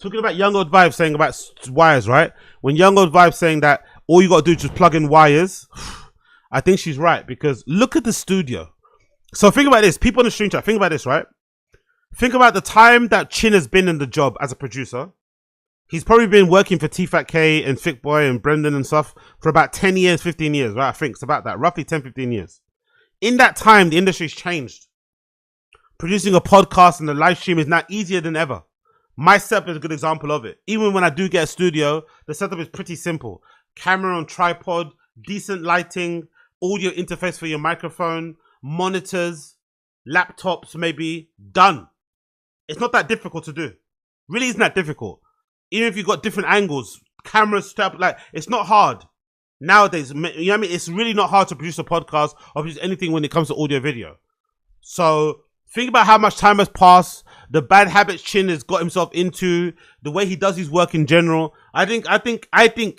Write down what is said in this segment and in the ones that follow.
talking about Young Old Vibes saying about wires, right? When Young Old Vibes saying that all you got to do is just plug in wires, I think she's right, because look at the studio. So think about this. People on the stream chat, think about this, right? Think about the time that Chin has been in the job as a producer. He's probably been working for TFATK and Thick Boy and Brendan and stuff for about 10 years, 15 years, right? I think it's about that, roughly 10, 15 years. In that time, the industry's changed. Producing a podcast and a live stream is now easier than ever. My setup is a good example of it. Even when I do get a studio, the setup is pretty simple. Camera on tripod, decent lighting, audio interface for your microphone, monitors, laptops maybe, done. It's not that difficult to do. Really isn't that difficult. Even if you've got different angles, cameras, stuff, like, it's not hard. Nowadays, you know what I mean? It's really not hard to produce a podcast or produce anything when it comes to audio video. So think about how much time has passed, the bad habits Chin has got himself into, the way he does his work in general. I think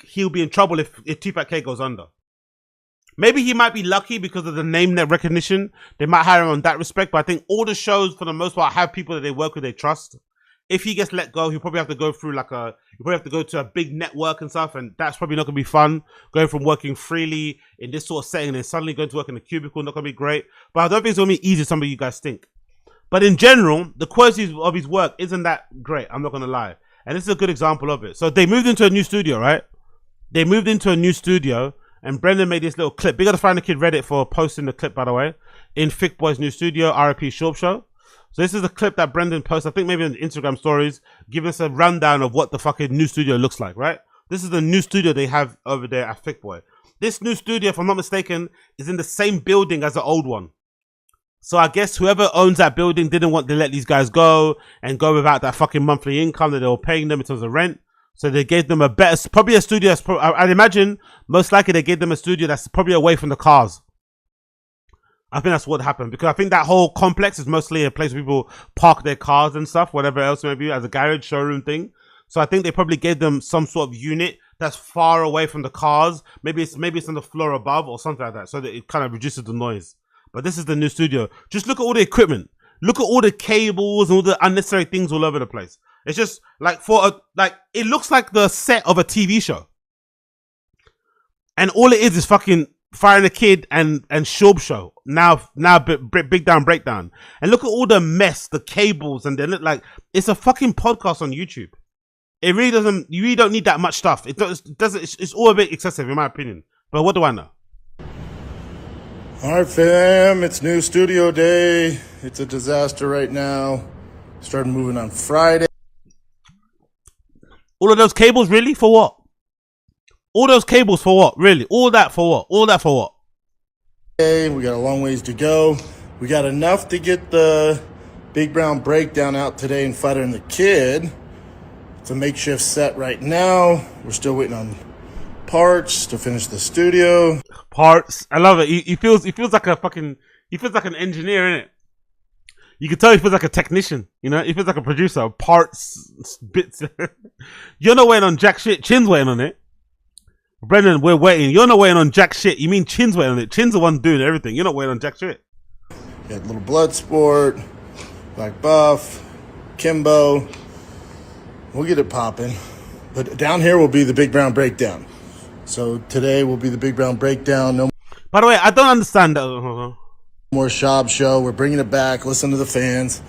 he'll be in trouble if TFATK goes under. Maybe he might be lucky because of the name recognition. They might hire him on that respect, but I think all the shows, for the most part, have people that they work with, they trust. If he gets let go, he'll probably have to go through he'll probably have to go to a big network and stuff, and that's probably not going to be fun. Going from working freely in this sort of setting and then suddenly going to work in a cubicle, not going to be great. But I don't think it's going to be easy as some of you guys think. But in general, the quality of his work isn't that great, I'm not going to lie. And this is a good example of it. So they moved into a new studio, right? They moved into a new studio, and Brendan made this little clip. Big up to Find the Kid Reddit for posting the clip, by the way, in Thick Boy's new studio, RIP Schaub Show. So this is a clip that Brendan posted, I think maybe on the Instagram stories, giving us a rundown of what the fucking new studio looks like, right? This is the new studio they have over there at Thick Boy. This new studio, if I'm not mistaken, is in the same building as the old one. So I guess whoever owns that building didn't want to let these guys go and go without that fucking monthly income that they were paying them in terms of rent. So they gave them a better, probably a studio that's, I'd imagine, most likely they gave them a studio that's probably away from the cars. I think that's what happened, because I think that whole complex is mostly a place where people park their cars and stuff, whatever else maybe, as a garage showroom thing. So I think they probably gave them some sort of unit that's far away from the cars. Maybe it's on the floor above or something like that, so that it kind of reduces the noise. But this is the new studio. Just look at all the equipment. Look at all the cables and all the unnecessary things all over the place. It's just like it looks like the set of a TV show. And all it is fucking Firing a Kid and Schaub Show. Now Big Down Breakdown. And look at all the mess, the cables, and they look like it's a fucking podcast on YouTube. It really doesn't, you really don't need that much stuff. It's all a bit excessive in my opinion. But what do I know? Alright fam, it's new studio day. It's a disaster right now. Started moving on Friday. All of those cables, really? For what? All those cables for what? Really? All that for what? All that for what? Okay, we got a long ways to go. We got enough to get the Big Brown Breakdown out today and Fatherhood and the Kid. It's a makeshift set right now. We're still waiting on parts to finish the studio. Parts. I love it. He feels like a fucking, he feels like an engineer, innit? You can tell he feels like a technician, you know? He feels like a producer. Parts, bits. You're not waiting on jack shit. Chin's waiting on it. Brendan, we're waiting. You're not waiting on jack shit. You mean Chin's waiting on it. Chin's the one doing everything. You're not waiting on jack shit. Got Little Bloodsport, Black Buff, Kimbo. We'll get it popping. But down here will be the Big Brown Breakdown. So today will be the Big Brown Breakdown. No By the way, I don't understand that. more Schaub Show. We're bringing it back. Listen to the fans.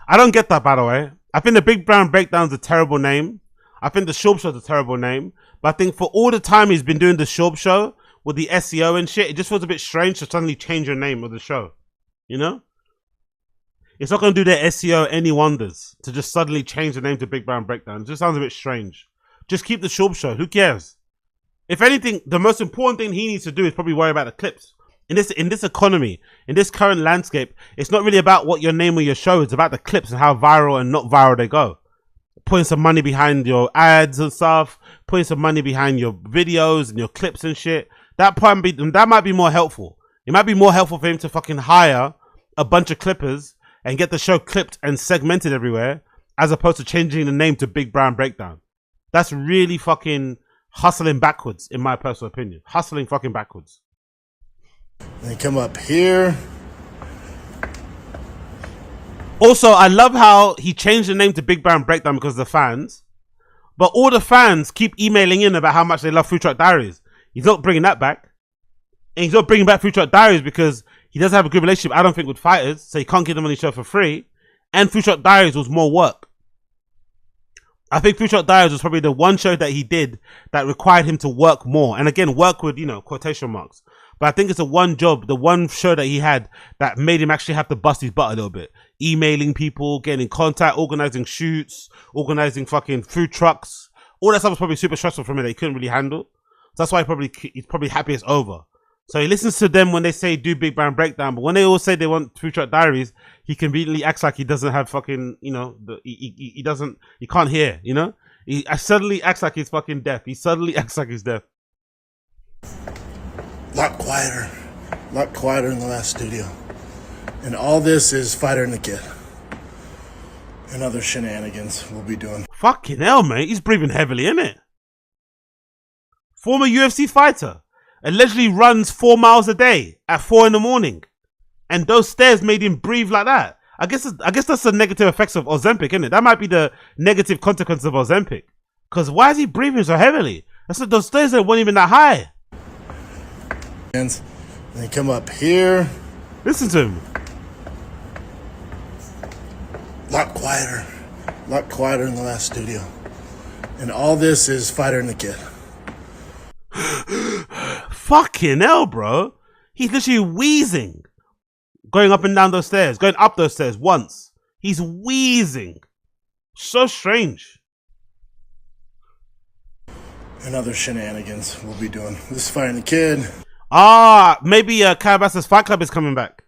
I don't get that, by the way. I think the Big Brown Breakdown is a terrible name. I think the Schaub Show is a terrible name. But I think for all the time he's been doing the Schaub Show with the SEO and shit, it just feels a bit strange to suddenly change your name of the show. You know? It's not going to do their SEO any wonders to just suddenly change the name to Big Brown Breakdown. It just sounds a bit strange. Just keep the Schaub Show. Who cares? If anything, the most important thing he needs to do is probably worry about the clips. In this economy, in this current landscape, it's not really about what your name of your show is. It's about the clips and how viral and not viral they go. Putting some money behind your ads and stuff. Putting some money behind your videos and your clips and shit. That might be more helpful. It might be more helpful for him to fucking hire a bunch of clippers and get the show clipped and segmented everywhere, as opposed to changing the name to Big Brown Breakdown. That's really fucking hustling backwards, in my personal opinion. Hustling fucking backwards. They come up here. Also, I love how he changed the name to Big Brown Breakdown because of the fans. But all the fans keep emailing in about how much they love Food Truck Diaries. He's not bringing that back. And he's not bringing back Food Truck Diaries because he doesn't have a good relationship, I don't think, with fighters. So he can't get them on his show for free. And Food Truck Diaries was more work. I think Food Truck Diaries was probably the one show that he did that required him to work more. And again, work with, quotation marks. But I think it's the one show that he had that made him actually have to bust his butt a little bit. Emailing people, getting in contact, organizing shoots, organizing fucking food trucks. All that stuff was probably super stressful for him that he couldn't really handle. So that's why he's probably happy it's over. So he listens to them when they say do Big Brand Breakdown, but when they all say they want Food Truck Diaries, he conveniently acts like he doesn't have fucking, he can't hear, He suddenly acts like he's fucking deaf. He suddenly acts like he's deaf. A lot quieter in the last studio. And all this is Fighter and the Kid. And other shenanigans we'll be doing. Fucking hell, mate. He's breathing heavily, innit? Former UFC fighter. Allegedly runs 4 miles a day at 4 a.m. And those stairs made him breathe like that. I guess that's the negative effects of Ozempic, isn't it? That might be the negative consequence of Ozempic. Because why is he breathing so heavily? That's like those stairs that weren't even that high. And they come up here. Listen to him. A lot quieter in the last studio. And all this is Fighter and the Kid. Fucking hell, bro. He's literally wheezing. Going up and down those stairs. Going up those stairs once. He's wheezing. So strange. And other shenanigans we'll be doing. This is Fighter and the Kid. Maybe Calabasas Fight Club is coming back.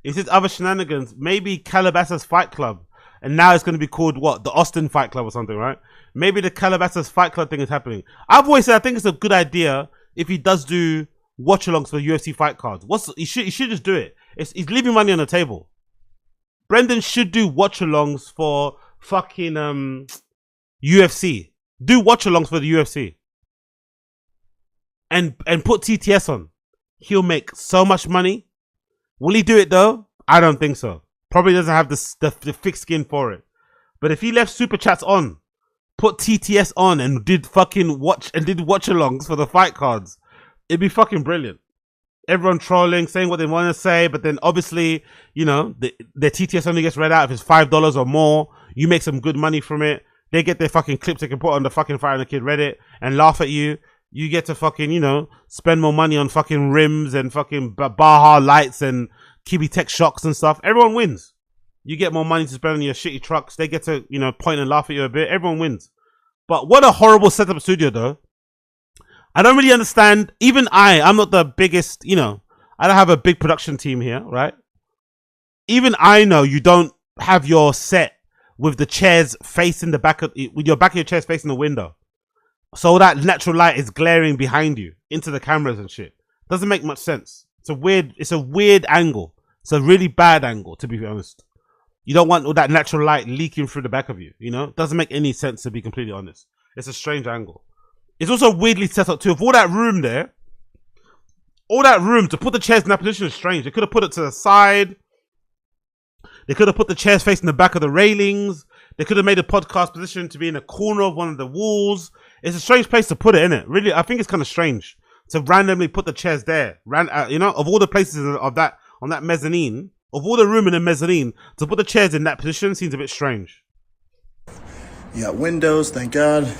If it's other shenanigans, maybe Calabasas Fight Club. And now it's going to be called what? The Austin Fight Club or something, right? Maybe the Calabasas Fight Club thing is happening. I've always said I think it's a good idea if he does do watch-alongs for UFC fight cards. He should just do it. He's leaving money on the table. Brendan should do watch-alongs for fucking UFC. Do watch-alongs for the UFC. And put TTS on. He'll make so much money. Will he do it though? I don't think so. Probably doesn't have the thick skin for it. But if he left Super Chats on, put TTS on and did watch-alongs for the fight cards, it'd be fucking brilliant. Everyone trolling, saying what they want to say, but then obviously, the TTS only gets read out if it's $5 or more. You make some good money from it. They get their fucking clips they can put on the fucking Fire and the Kid Reddit and laugh at you. You get to fucking, spend more money on fucking rims and fucking Baja lights and Kibi Tech shocks and stuff. Everyone wins. You get more money to spend on your shitty trucks. They get to, point and laugh at you a bit. Everyone wins. But what a horrible setup studio, though. I don't really understand. Even I'm not the biggest, I don't have a big production team here, right? Even I know you don't have your set with the chairs facing with your back of your chairs facing the window. So that natural light is glaring behind you into the cameras and shit. Doesn't make much sense. It's a weird angle. It's a really bad angle, to be honest. You don't want all that natural light leaking through the back of you, Doesn't make any sense, to be completely honest. It's a strange angle. It's also weirdly set up too. With all that room there, all that room to put the chairs in that position is strange. They could have put it to the side. They could have put the chairs facing the back of the railings. They could have made the podcast position to be in a corner of one of the walls. It's a strange place to put it, isn't it? Really, I think it's kind of strange to randomly put the chairs there. Of all the places on that mezzanine, of all the room in the mezzanine, to put the chairs in that position seems a bit strange. You got windows, thank God.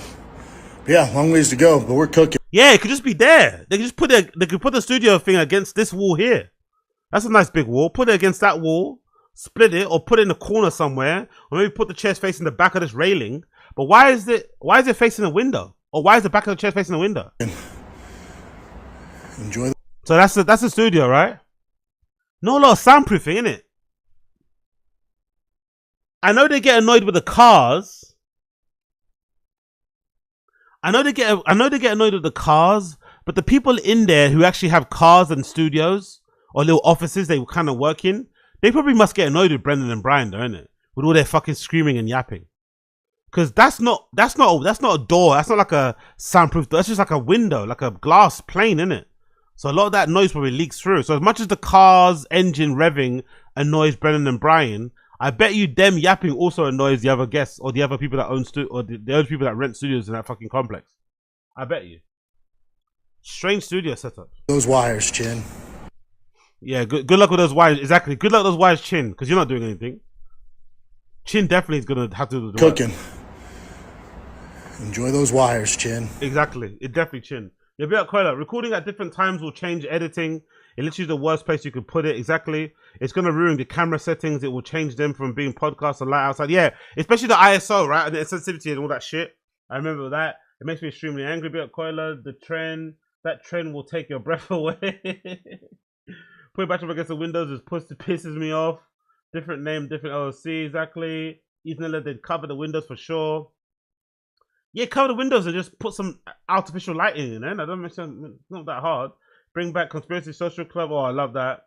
But yeah, long ways to go, but we're cooking. Yeah, it could just be there. They could put the studio thing against this wall here. That's a nice big wall. Put it against that wall, split it, or put it in a corner somewhere, or maybe put the chairs facing the back of this railing. But why is it facing a window? Or why is the back of the chair facing the window? Enjoy. So that's the studio, right? No lot of soundproofing, innit? I know they get annoyed with the cars. I know they get annoyed with the cars, but the people in there who actually have cars and studios or little offices they kind of work in, they probably must get annoyed with Brendan and Brian, though, innit? With all their fucking screaming and yapping. Because that's not a door. That's not like a soundproof door. That's just like a window, like a glass plane, innit? So a lot of that noise probably leaks through. So as much as the car's engine revving annoys Brendan and Brian, I bet you them yapping also annoys the other guests or the other people that own or the other people that rent studios in that fucking complex. I bet you. Strange studio setup. Those wires, Chin. Yeah, good luck with those wires. Exactly. Good luck with those wires, Chin, because you're not doing anything. Chin definitely is gonna have to do the Cooking. work. Enjoy those wires, Chin. Exactly. It definitely Chin. Yeah, be like Koila. Recording at different times will change editing. It literally is the worst place you could put it. Exactly. It's gonna ruin the camera settings. It will change them from being podcast and light outside. Yeah, especially the ISO, right? And the sensitivity and all that shit. I remember that. It makes me extremely angry. Be like Koila. That trend will take your breath away. Put it back up against the windows is pisses me off. Different name, different LLC, exactly. Ethan they'd cover the windows for sure. Yeah, cover the windows and just put some artificial lighting in there. That don't make sense. It's not that hard. Bring back Conspiracy Social Club. Oh, I love that.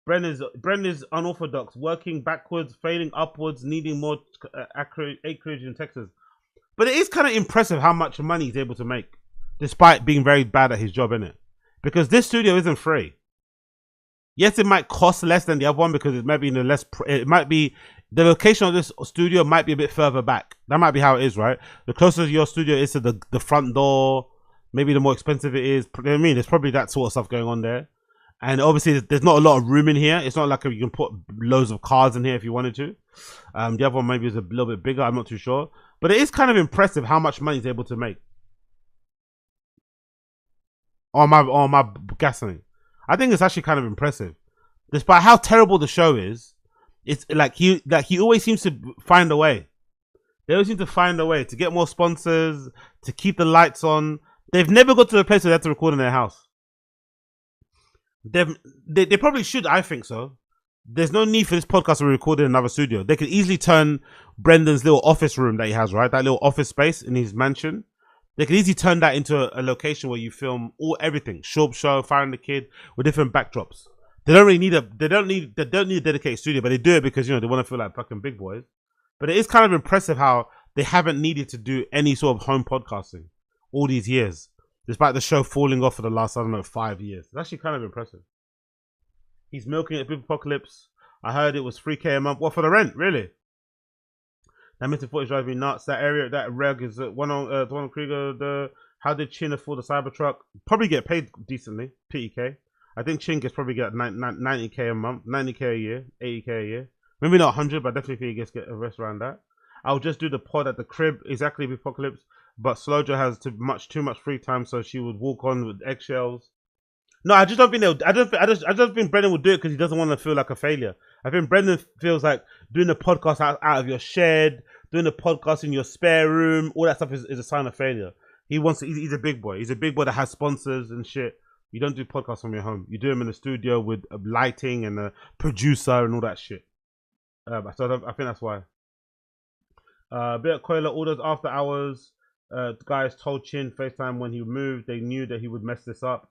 Bren is unorthodox, working backwards, failing upwards, needing more acreage in Texas. But it is kind of impressive how much money he's able to make, despite being very bad at his job, innit? Because this studio isn't free. Yes, it might cost less than the other one because it might be in the location of this studio might be a bit further back. That might be how it is, right? The closer your studio is to the front door, maybe the more expensive it is. You know what I mean? There's probably that sort of stuff going on there. And obviously, there's not a lot of room in here. It's not like you can put loads of cars in here if you wanted to. The other one maybe is a little bit bigger. I'm not too sure. But it is kind of impressive how much money he's able to make. On my gasoline. I think it's actually kind of impressive. Despite how terrible the show is, it's like he always seems to find a way. They always seem to find a way to get more sponsors, to keep the lights on. They've never got to a place where they have to record in their house. They probably should, I think so. There's no need for this podcast to be recorded in another studio. They could easily turn Brendan's little office room that he has, right? That little office space in his mansion. They could easily turn that into a location where you film everything. Schaub show, Fire and the Kid, with different backdrops. They don't really need a dedicated studio, but they do it because, you know, they want to feel like fucking big boys. But it is kind of impressive how they haven't needed to do any sort of home podcasting all these years, despite the show falling off for the last, 5 years. It's actually kind of impressive. He's milking it, Big Apocalypse. I heard it was $3K a month. What, for the rent? Really? That missing footage drives me nuts. That area, that reg is one on Krieger. How did Chin afford a Cybertruck? Probably get paid decently. PEK. I think Chin gets probably get 90K a month, 90K a year, 80K a year. Maybe not 100, but definitely think he gets a rest around that. I'll just do the pod at the crib, exactly with Apocalypse. But Slojo has too much free time, so she would walk on with eggshells. No, I just don't think I just think Brendan would do it because he doesn't want to feel like a failure. I think Brendan feels like doing the podcast out of your shed, doing the podcast in your spare room, all that stuff is a sign of failure. He's a big boy. He's a big boy that has sponsors and shit. You don't do podcasts from your home. You do them in the studio with lighting and a producer and all that shit. So I think that's why. Bit of Coiler orders after hours. Guys told Chin FaceTime when he moved. They knew that he would mess this up.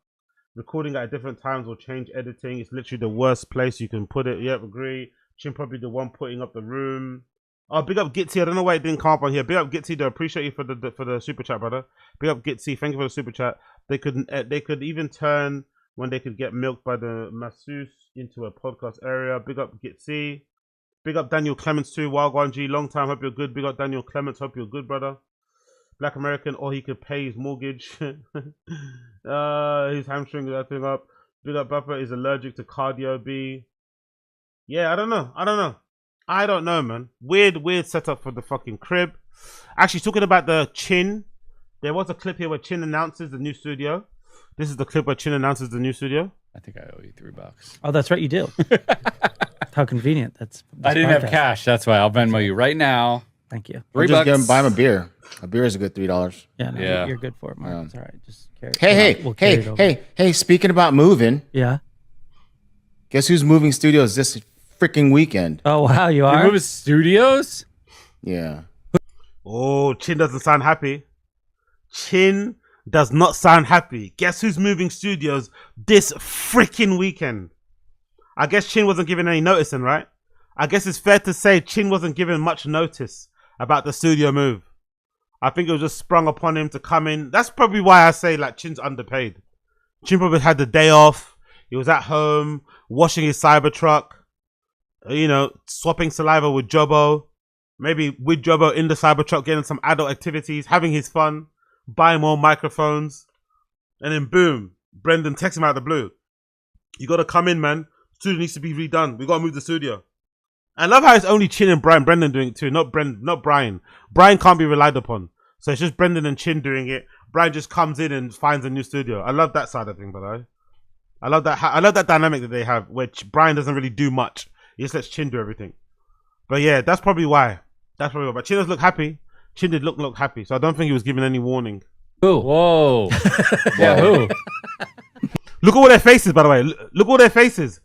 Recording at different times will change editing. It's literally the worst place you can put it. Yep, agree. Chin probably the one putting up the room. Oh, big up Gitsy. I don't know why it didn't come up on here. Big up Gitsy. I appreciate you for the super chat, brother. Big up Gitsy. Thank you for the super chat. They could even turn when they could get milked by the masseuse into a podcast area. Big up Gitsy. Big up Daniel Clements too. Wagwan G. Long time. Hope you're good. Big up Daniel Clements. Hope you're good, brother. Black American, or he could pay his mortgage. His hamstring that thing up. Big up Buffer is allergic to cardio B. Yeah, I don't know, man. Weird setup for the fucking crib. Actually, talking about the Chin, there was a clip here where Chin announces the new studio. This is the clip where Chin announces the new studio. I think I owe you $3. Oh, that's right, you do. How convenient. I didn't have cash. That's why I'll Venmo you right now. Thank you. $3. Just buy him a beer. A beer is a good $3. Yeah, no, yeah. You're good for it, Mark. It's all right. Just carry it. Hey, speaking about moving. Yeah. Guess who's moving studios this freaking weekend? Oh, wow, you You're are? moving studios? Yeah. Oh, Chin doesn't sound happy. Chin does not sound happy. Guess who's moving studios this freaking weekend? I guess Chin wasn't given any notice then, right? I guess it's fair to say Chin wasn't given much notice about the studio move. I think it was just sprung upon him to come in. That's probably why I say like Chin's underpaid. Chin probably had the day off. He was at home washing his Cybertruck. swapping saliva with Jobo, maybe with Jobo in the Cybertruck, getting some adult activities, having his fun, buying more microphones, and then boom, Brendan texts him out of the blue. You got to come in, man. Studio needs to be redone. We got to move the studio. I love how it's only Chin and Brendan doing it too, not Brian. Brian can't be relied upon. So it's just Brendan and Chin doing it. Brian just comes in and finds a new studio. I love that side of thing, by the way. I love that dynamic that they have, where Brian doesn't really do much. He just lets Chin do everything. But yeah, that's probably why. But Chin does look happy. Chin did look happy, so I don't think he was given any warning. Who? Whoa. Yeah, who? Look at all their faces, by the way. Look at all their faces.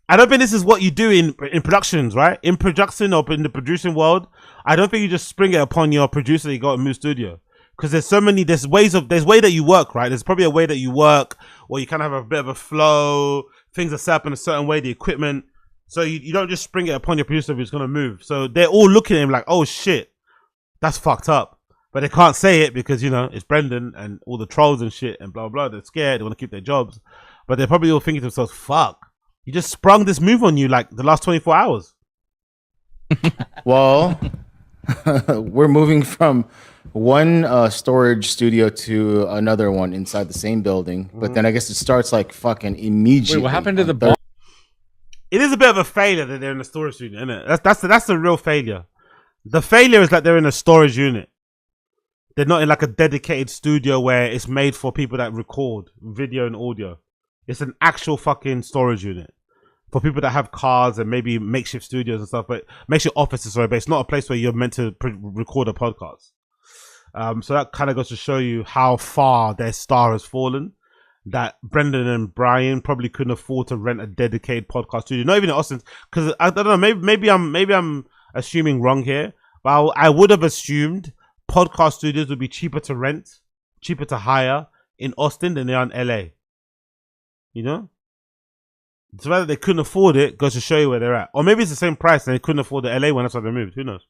I don't think this is what you do in productions, right? In production or in the producing world, I don't think you just spring it upon your producer that you got a new studio. Because there's way that you work, right? There's probably a way that you work, or you kind of have a bit of a flow. Things are set up in a certain way, the equipment. So you don't just spring it upon your producer who's going to move. So they're all looking at him like, oh shit, that's fucked up. But they can't say it because, it's Brendan and all the trolls and shit and blah, blah. They're scared. They want to keep their jobs. But they're probably all thinking to themselves, fuck, you just sprung this move on you like the last 24 hours. Well, we're moving from one storage studio to another one inside the same building. But then I guess it starts like fucking immediately. Wait, what happened to the bar? It is a bit of a failure that they're in a storage unit, isn't it? That's the real failure. The failure is that they're in a storage unit. They're not in like a dedicated studio where it's made for people that record video and audio. It's an actual fucking storage unit for people that have cars and maybe makeshift studios and stuff, but makeshift offices, sorry, but it's not a place where you're meant to record a podcast. So that kind of goes to show you how far their star has fallen. That Brendan and Brian probably couldn't afford to rent a dedicated podcast studio, not even in Austin, because I don't know, maybe I'm assuming wrong here, but I would have assumed podcast studios would be cheaper to rent, cheaper to hire in Austin than they are in LA. So whether they couldn't afford it goes to show you where they're at, or maybe it's the same price and they couldn't afford the LA one, that's why they moved. Who knows?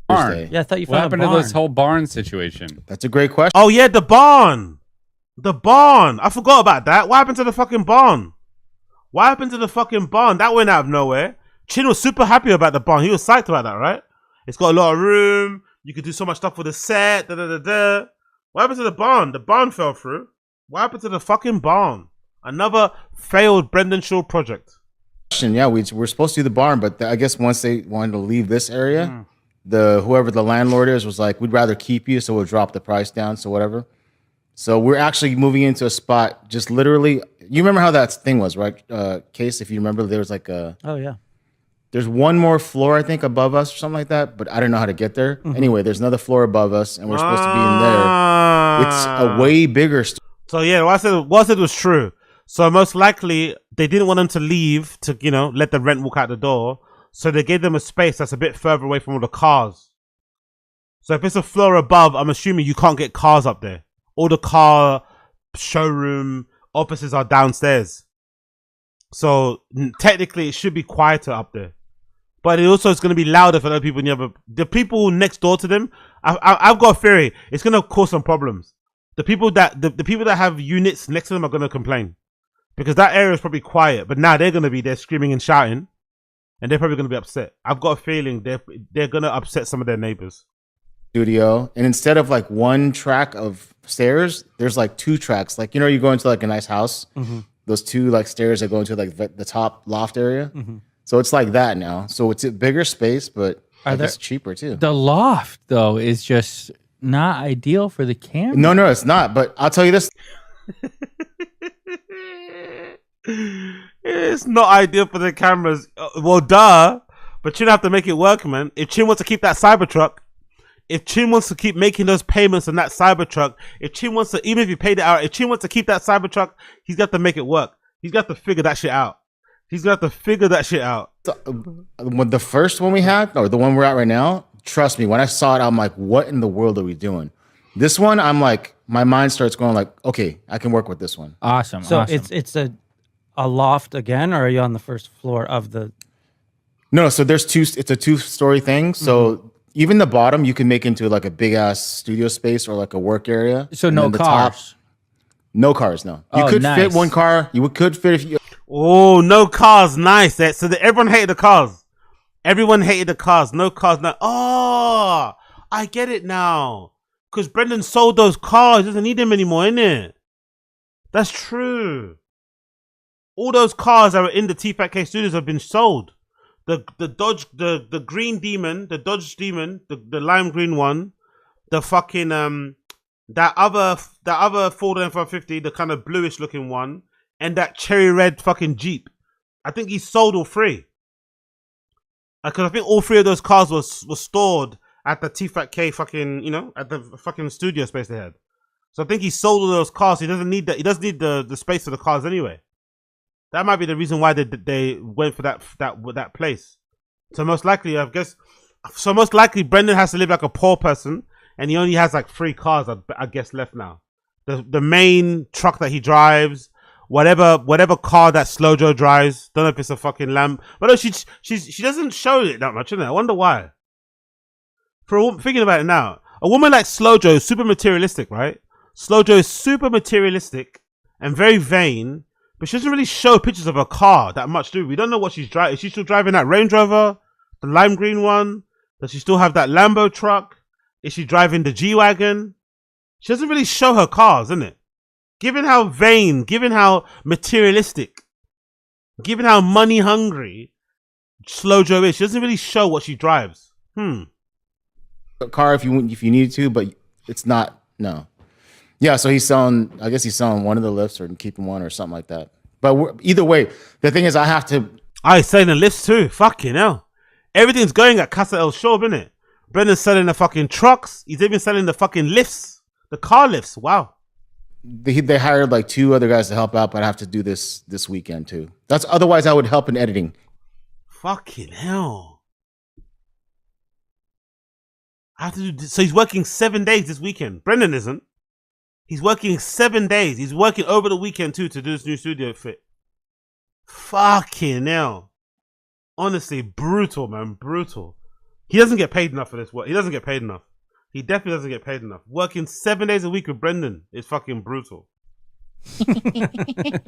Barn. Yeah, I thought you What found happened a to barn. this whole barn situation? That's a great question. Oh yeah, the barn. I forgot about that. What happened to the fucking barn? That went out of nowhere. Chin was super happy about the barn. He was psyched about that, right? It's got a lot of room. You could do so much stuff with the set. What happened to the barn? The barn fell through. What happened to the fucking barn? Another failed Brendan Shaw project. Yeah, we're supposed to do the barn, but I guess once they wanted to leave this area, whoever the landlord is was like, we'd rather keep you, so we'll drop the price down, so whatever. So we're actually moving into a spot just literally. You remember how that thing was, right? Case, if you remember, there was like a. Oh yeah. There's one more floor, I think, above us or something like that, but I don't know how to get there. Anyway, there's another floor above us, and we're supposed to be in there. It's a way bigger. So yeah, what I said was true. So most likely they didn't want them to leave to, let the rent walk out the door. So they gave them a space that's a bit further away from all the cars. So if it's a floor above, I'm assuming you can't get cars up there. All the car showroom offices are downstairs. So technically it should be quieter up there. But it also is going to be louder for other people. The people next door to them, I've got a theory. It's going to cause some problems. The people that have units next to them are going to complain. Because that area is probably quiet, but now they're going to be there screaming and shouting, and they're probably going to be upset. I've got a feeling they're going to upset some of their neighbors. Studio, and instead of like one track of stairs, there's like two tracks. Like, you go into like a nice house, those two like stairs that go into like the top loft area. So it's like that now. So it's a bigger space, but I guess cheaper too. The loft though is just not ideal for the camera. No, it's not. But I'll tell you this. It's not ideal for the cameras. Well, duh. But Chin have to make it work, man. If Chin wants to keep that Cybertruck, if Chin wants to keep making those payments on that Cybertruck, if Chin wants to, even if you paid it out, if Chin wants to keep that Cybertruck, he's got to make it work. He's got to figure that shit out. When the first one we had, or the one we're at right now, trust me, when I saw it, I'm like, what in the world are we doing? This one, I'm like, my mind starts going like, okay, I can work with this one. Awesome. So awesome. it's a loft again, or are you on the first floor of the? No, so there's two. It's a 2-story thing. So even the bottom, you can make into like a big ass studio space or like a work area. So And no then the cars. top, no cars. No, you Oh, could nice. fit one car. You could fit if you. Oh, no cars. Nice. So everyone hated the cars. Everyone hated the cars. No cars. No. Oh, I get it now. Because Brendan sold those cars. He doesn't need them anymore, innit? That's true. All those cars that were in the TFATK studios have been sold. The Dodge, the green demon, the Dodge demon, the lime green one, the fucking that other Ford F-150, the kind of bluish looking one, and that cherry red fucking Jeep. I think he sold all three. Because I think all three of those cars was stored at the TFATK fucking, you know, at the fucking studio space they had. So I think he sold all those cars. He doesn't need that. He doesn't need the space for the cars anyway. That might be the reason why they went for that place. So most likely, Brendan has to live like a poor person, and he only has like 3 cars, I guess, left now. The main truck that he drives, whatever car that Slow Joe drives. Don't know if it's a fucking Lamb, but no, she doesn't show it that much, innit? I wonder why. Thinking about it now, a woman like Slow Joe is super materialistic, right? Slow Joe is super materialistic and very vain. But she doesn't really show pictures of her car that much, do we? We don't know what she's driving. Is she still driving that Range Rover? The lime green one? Does she still have that Lambo truck? Is she driving the G-Wagon? She doesn't really show her cars, isn't it? Given how vain, given how materialistic, given how money hungry Slow Joe is, she doesn't really show what she drives. A car if you need to, but it's not, no. Yeah, so he's selling one of the lifts or keeping one or something like that. But either way, the thing is, he's selling the lifts too. Fucking hell. Everything's going at Casa El Schaub, innit? Brendan's selling the fucking trucks. He's even selling the fucking lifts. The car lifts. Wow. They hired like 2 other guys to help out, but I have to do this weekend too. Otherwise I would help in editing. Fucking hell. I have to do this. So he's working 7 days this weekend. Brendan isn't. He's working 7 days. He's working over the weekend too to do this new studio fit. Fucking hell. Honestly, brutal, man. Brutal. He doesn't get paid enough for this work. He doesn't get paid enough. He definitely doesn't get paid enough. Working 7 days a week with Brendan is fucking brutal.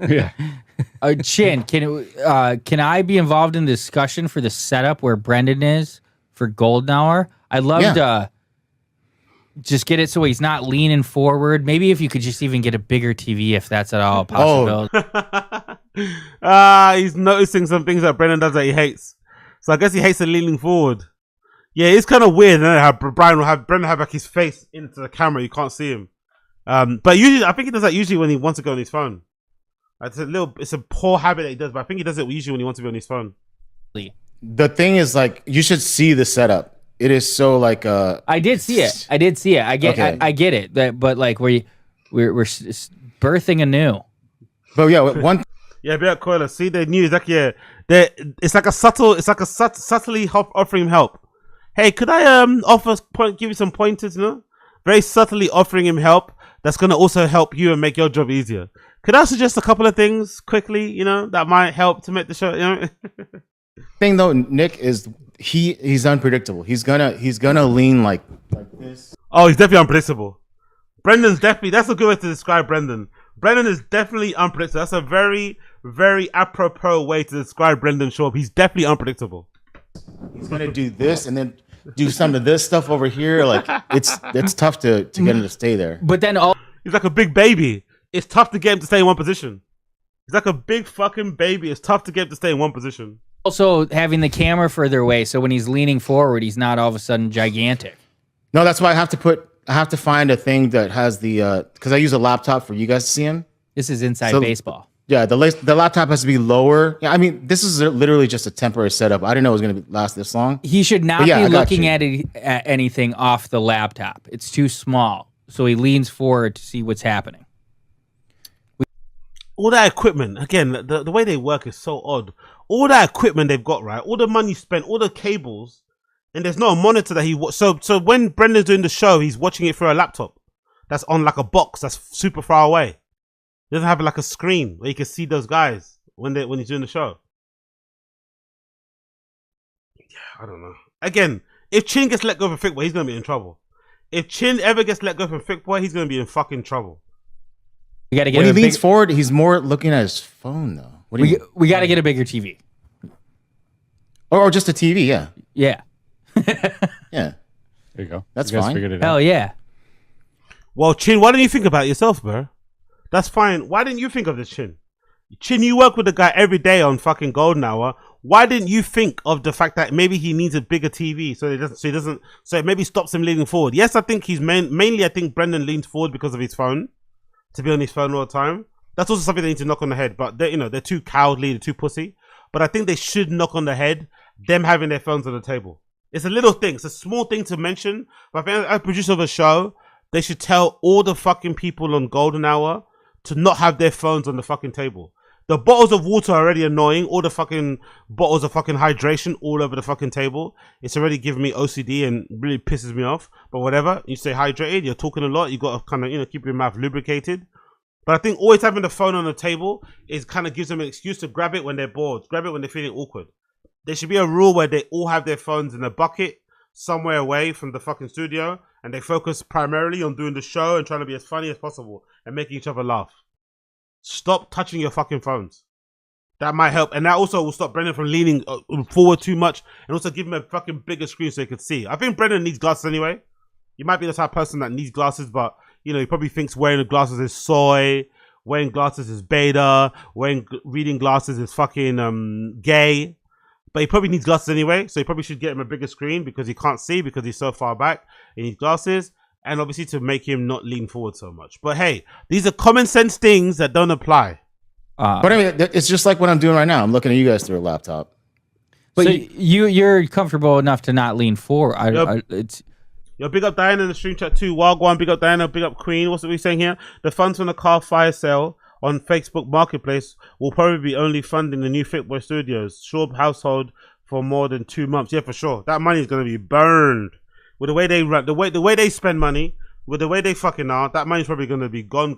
Yeah. Chin, can I be involved in the discussion for the setup where Brendan is for Golden Hour? I'd love to just get it so he's not leaning forward. Maybe if you could just even get a bigger TV, if that's at all possible. He's noticing some things that Brendan does that he hates. So I guess he hates the leaning forward. Yeah, it's kind of weird, isn't it, how Brendan have like his face into the camera. You can't see him. But usually, I think he does that usually when he wants to go on his phone. It's a poor habit that he does, but I think he does it usually when he wants to be on his phone. The thing is, like, you should see the setup. It is so like I did see it. I get I get it. But like we're birthing anew. But yeah, one. Yeah, be like Coiler. See the news, like it's like a subtly offering him help. Hey, could I give you some pointers? You know, very subtly offering him help. That's gonna also help you and make your job easier. Could I suggest a couple of things quickly? You know, that might help to make the show. You know. Thing though, Nick is he's unpredictable. He's gonna lean like this. Oh, he's definitely unpredictable. Brendan's definitely, that's a good way to describe Brendan. Brendan is definitely unpredictable. That's a very, very apropos way to describe Brendan Schaub. He's definitely unpredictable. He's gonna do this and then do some of this stuff over here. Like it's tough to get him to stay there. But then he's like a big baby. It's tough to get him to stay in one position. He's like a big fucking baby. It's tough to get him to stay in one position. Also having the camera further away, so when he's leaning forward, he's not all of a sudden gigantic. No, that's why I have to find a thing that has the because I use a laptop for you guys to see him. This is inside baseball. Yeah, the laptop has to be lower. Yeah, I mean, this is literally just a temporary setup. I didn't know it was going to last this long. He should not be looking at anything off the laptop. It's too small, so he leans forward to see what's happening. All that equipment, again, the way they work is so odd. All that equipment they've got, right? All the money spent, all the cables, and there's no monitor that so when Brendan's doing the show, he's watching it through a laptop that's on like a box that's super far away. He doesn't have like a screen where you can see those guys when he's doing the show. Yeah, I don't know. Again, if Chin gets let go from Thick Boy, he's gonna be in trouble. If Chin ever gets let go from Thick Boy, he's gonna be in fucking trouble. You gotta get when he leans forward, he's more looking at his phone though. What do you mean? We got to get a bigger TV. Or just a TV? Yeah, Yeah. yeah. There you go. That's you guys fine. Figured it Hell out. yeah. Well, Chin, why don't you think about it yourself, bro? That's fine. Why didn't you think of this, Chin? Chin, you work with the guy every day on fucking Golden Hour. Why didn't you think of the fact that maybe he needs a bigger TV so it maybe stops him leaning forward? Yes, I think he's mainly. I think Brendan leans forward because of his phone, to be on his phone all the time. That's also something they need to knock on the head. But they're too cowardly, they're too pussy. But I think they should knock on the head them having their phones on the table. It's a little thing. It's a small thing to mention. But I think as producer of a show, they should tell all the fucking people on Golden Hour to not have their phones on the fucking table. The bottles of water are already annoying. All the fucking bottles of fucking hydration all over the fucking table. It's already giving me OCD and really pisses me off. But whatever. You stay hydrated. You're talking a lot. You got to kind of, keep your mouth lubricated. But I think always having the phone on the table is kind of gives them an excuse to grab it when they're bored. Grab it when they're feeling awkward. There should be a rule where they all have their phones in a bucket somewhere away from the fucking studio. And they focus primarily on doing the show and trying to be as funny as possible and making each other laugh. Stop touching your fucking phones. That might help. And that also will stop Brendan from leaning forward too much and also give him a fucking bigger screen so he could see. I think Brendan needs glasses anyway. You might be the type of person that needs glasses, but, he probably thinks wearing the glasses is soy, wearing glasses is beta, reading glasses is fucking gay. But he probably needs glasses anyway, so he probably should get him a bigger screen because he can't see because he's so far back. He needs glasses. And obviously to make him not lean forward so much. But hey, these are common sense things that don't apply. But I mean, it's just like what I'm doing right now. I'm looking at you guys through a laptop. But So- you're comfortable enough to not lean forward. Yo, big up Diana in the stream chat too. Wagwan, big up Diana, big up Queen. What's we saying here? The funds from the car fire sale on Facebook Marketplace will probably be only funding the new Fitboy Studios, Schaub household for more than 2 months. Yeah, for sure. That money is going to be burned. With the way they run, the way they spend money, with the way they fucking are, that money's probably going to be gone.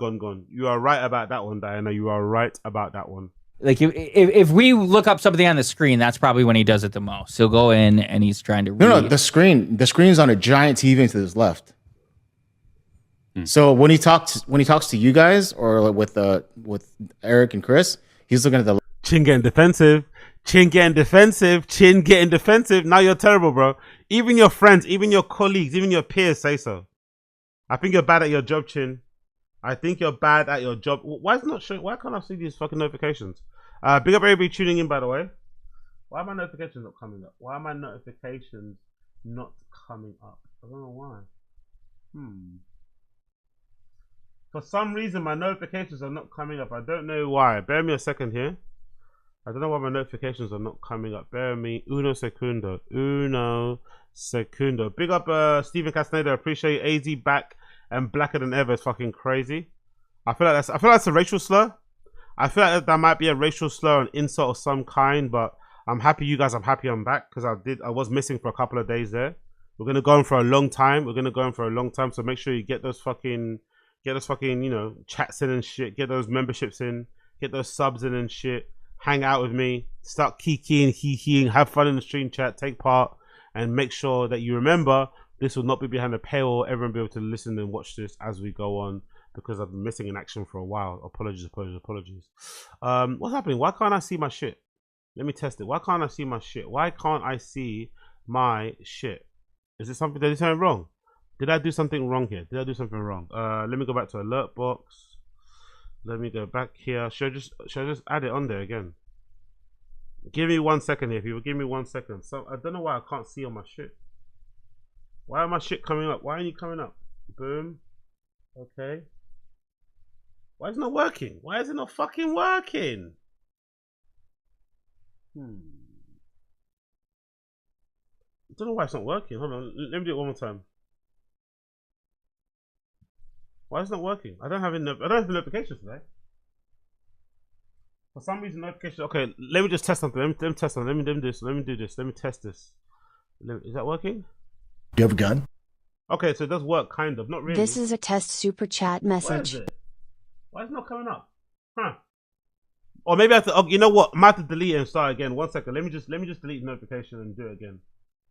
You are right about that one, Diana. You are right about that one. Like if we look up something on the screen, that's probably when he does it the most. He'll go in and he's trying to read. No, the screen's on a giant TV to his left. So when he talks to you guys or with Eric and Chris, he's looking at the Chin getting defensive. Now you're terrible, bro. Even your friends, even your colleagues, even your peers say so. I think you're bad at your job, Chin. I think you're bad at your job. Why is it not showing? Why can't I see these fucking notifications? Big up everybody tuning in, by the way. Why are my notifications not coming up? I don't know why. For some reason, my notifications are not coming up. I don't know why. Bear me a second here. I don't know why my notifications are not coming up. Bear me. Uno segundo. Big up Stephen Castaneda. Appreciate AZ back and blacker than ever. It's fucking crazy. I feel like that's a racial slur. I feel like that might be a racial slur, an insult of some kind, but I'm happy you guys, I'm happy I'm back because I was missing for a couple of days there. We're gonna go on for a long time. So make sure you get those fucking, chats in and shit, get those memberships in, get those subs in and shit. Hang out with me, start kikiing, hee-heeing, have fun in the stream chat, take part, and make sure that you remember this will not be behind a paywall. Everyone will be able to listen and watch this as we go on because I've been missing in action for a while. Apologies. What's happening? Why can't I see my shit? Let me test it. Why can't I see my shit? Is it something? Did I do something wrong? Did I do something wrong here? Let me go back to alert box. Let me go back here. Should I just add it on there again? Give me 1 second here, people. Give me 1 second. So I don't know why I can't see on my shit. Why are my shit coming up? Why aren't you coming up? Boom. Okay. Why is it not working? Why is it not fucking working? I don't know why it's not working. Hold on. Let me do it one more time. Why is it not working? I don't have any notifications today. For some reason, notifications. Okay, let me just test something. Let me test something. Let me do this. Let me test this. Is that working? Do you have a gun? Okay, so it does work, kind of. Not really. This is a test super chat Where is message. it? Why is it not coming up? Huh? Or maybe I have to. Oh, you know what? I might have to delete it and start again. 1 second. Let me just delete the notification and do it again.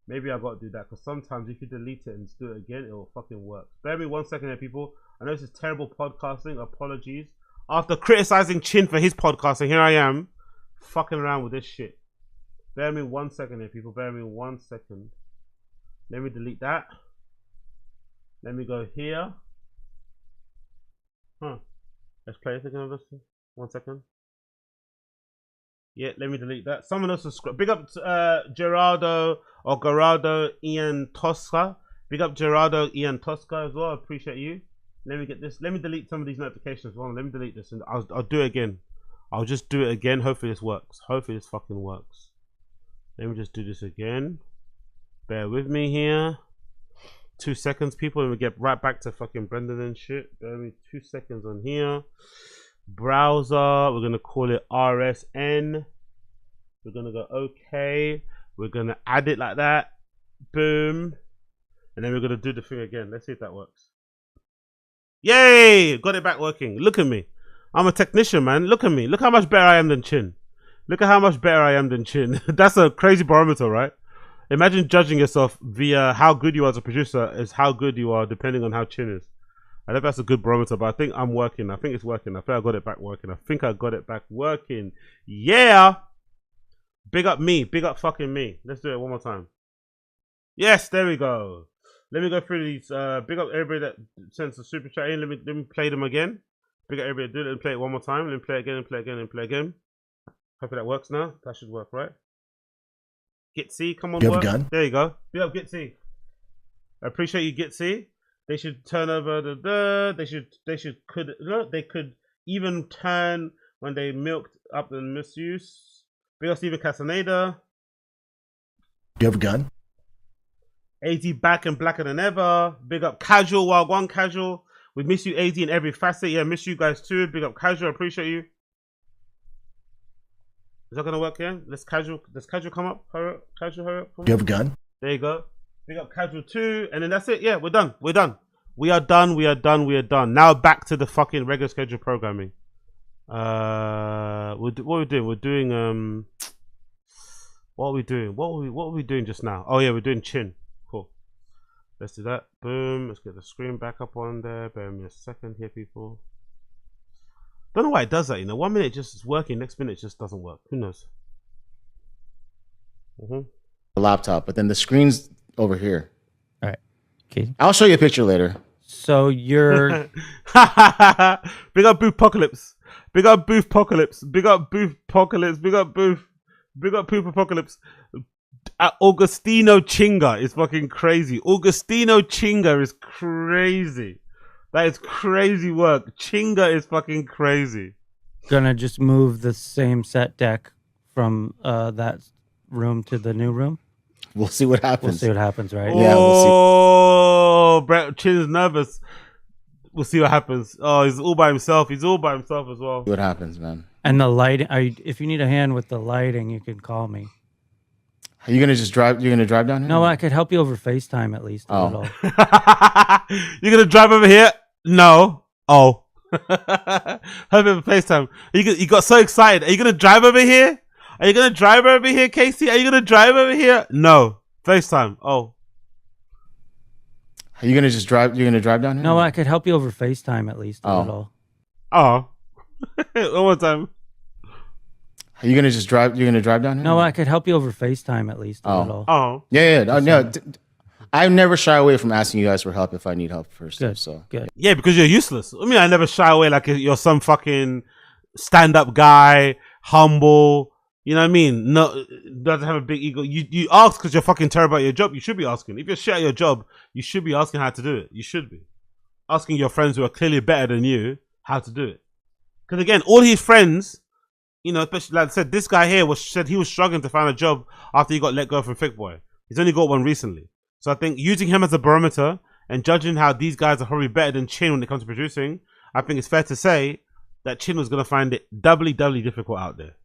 Maybe I've got to do that because sometimes if you delete it and do it again, it will fucking work. Bear me 1 second here, people. I know this is terrible podcasting. Apologies. After criticizing Chin for his podcasting, here I am fucking around with this shit. Bear me 1 second here, people. Bear me 1 second. Let me delete that. Let me go here. Let's play it again. 1 second. Yeah, let me delete that. Someone else subscribe. Big up Gerardo or Gerardo Ian Tosca. Big up Gerardo Ian Tosca as well. I appreciate you. Let me get this. Let me delete some of these notifications. Hold on, let me delete this and I'll do it again. I'll just do it again. Hopefully this works. Hopefully this fucking works. Let me just do this again. Bear with me here. 2 seconds, people, and we get right back to fucking Brendan and shit. Bear with me 2 seconds on here. Browser, we're gonna call it RSN. We're gonna go OK. We're gonna add it like that. Boom. And then we're gonna do the thing again. Let's see if that works. Yay! Got it back working. Look at me. I'm a technician, man. Look at me. Look how much better I am than Chin. Look at how much better I am than Chin. That's a crazy barometer, right? Imagine judging yourself via how good you are as a producer is how good you are depending on how Chin is. I don't know if that's a good barometer, but I think I'm working. I think it's working. I think I got it back working. I think I got it back working. Yeah! Big up me. Big up fucking me. Let's do it one more time. Yes, there we go. Let me go through these. Big up everybody that sends a super chat in. Let me play them again. Big up everybody that do it and play it one more time. Let me play it again and play it again and play it again. Hopefully that works now. That should work, right? Gitsy, come on, You have work. a gun? There you go. Big up Gitsy. I appreciate you, Gitsy. They should turn over they could even turn when they milked up the misuse. Big up Steven Castaneda. Do you have a gun? AZ back and blacker than ever. Big up Casual, Wild One Casual. We miss you, AZ, in every facet. Yeah, miss you guys too. Big up Casual, appreciate you. Is that gonna work here? Does Casual come up? Hurry up. Casual, hurry up. Do you have a gun? There you go. Big up Casual 2. And then that's it. Yeah, we're done. We're done. We are done. We are done. We are done. Now back to the fucking regular schedule programming. What are we doing? We're doing what are we doing? What were we doing just now? Oh yeah, we're doing Chin. Cool. Let's do that. Boom. Let's get the screen back up on there. Bear me a second here, people. Don't know why it does that, you know. 1 minute it just is working, next minute it just doesn't work. Who knows? The laptop, but then the screen's over here. All right. Okay. I'll show you a picture later. So you're Big up Booth Apocalypse. Big up Booth Apocalypse. Big up Booth Apocalypse. Big up Booth. Big up Poop Apocalypse. Augustino Chinga is fucking crazy. Augustino Chinga is crazy. That is crazy work. Chinga is fucking crazy. gonna just move the same set deck from that room to the new room. We'll see what happens. We'll see what happens, right? Yeah, we'll see. Oh, Brett Chin's nervous. We'll see what happens. Oh, he's all by himself. He's all by himself as well. See what happens, man. And the lighting. If you need a hand with the lighting, you can call me. Are you gonna just drive? You're gonna drive down here? No, I could help you over FaceTime at least. Oh. A little. You're gonna drive over here? No. Oh. Help me over FaceTime. You got so excited. Are you gonna drive over here? Are you gonna drive over here, Casey? Are you gonna drive over here? No. FaceTime. Oh. Are you gonna just drive? You're gonna drive down here? No, I could help you over FaceTime at least. A Oh. little. Oh. One more time. Are you gonna just drive? You're gonna drive down here? No, I could help you over FaceTime at least. A Oh. little. Oh. Yeah. No. I never shy away from asking you guys for help if I need help first. Good. So Good. Yeah, because you're useless. I mean, I never shy away like you're some fucking stand-up guy, humble. You know what I mean? No, doesn't have a big ego. You ask because you're fucking terrible at your job. You should be asking. If you're shit at your job, you should be asking how to do it. You should be asking your friends who are clearly better than you how to do it. Because again, all his friends, you know, especially like I said, this guy here said he was struggling to find a job after he got let go from Thick Boy. He's only got one recently. So I think using him as a barometer and judging how these guys are probably better than Chin when it comes to producing, I think it's fair to say that Chin was going to find it doubly difficult out there.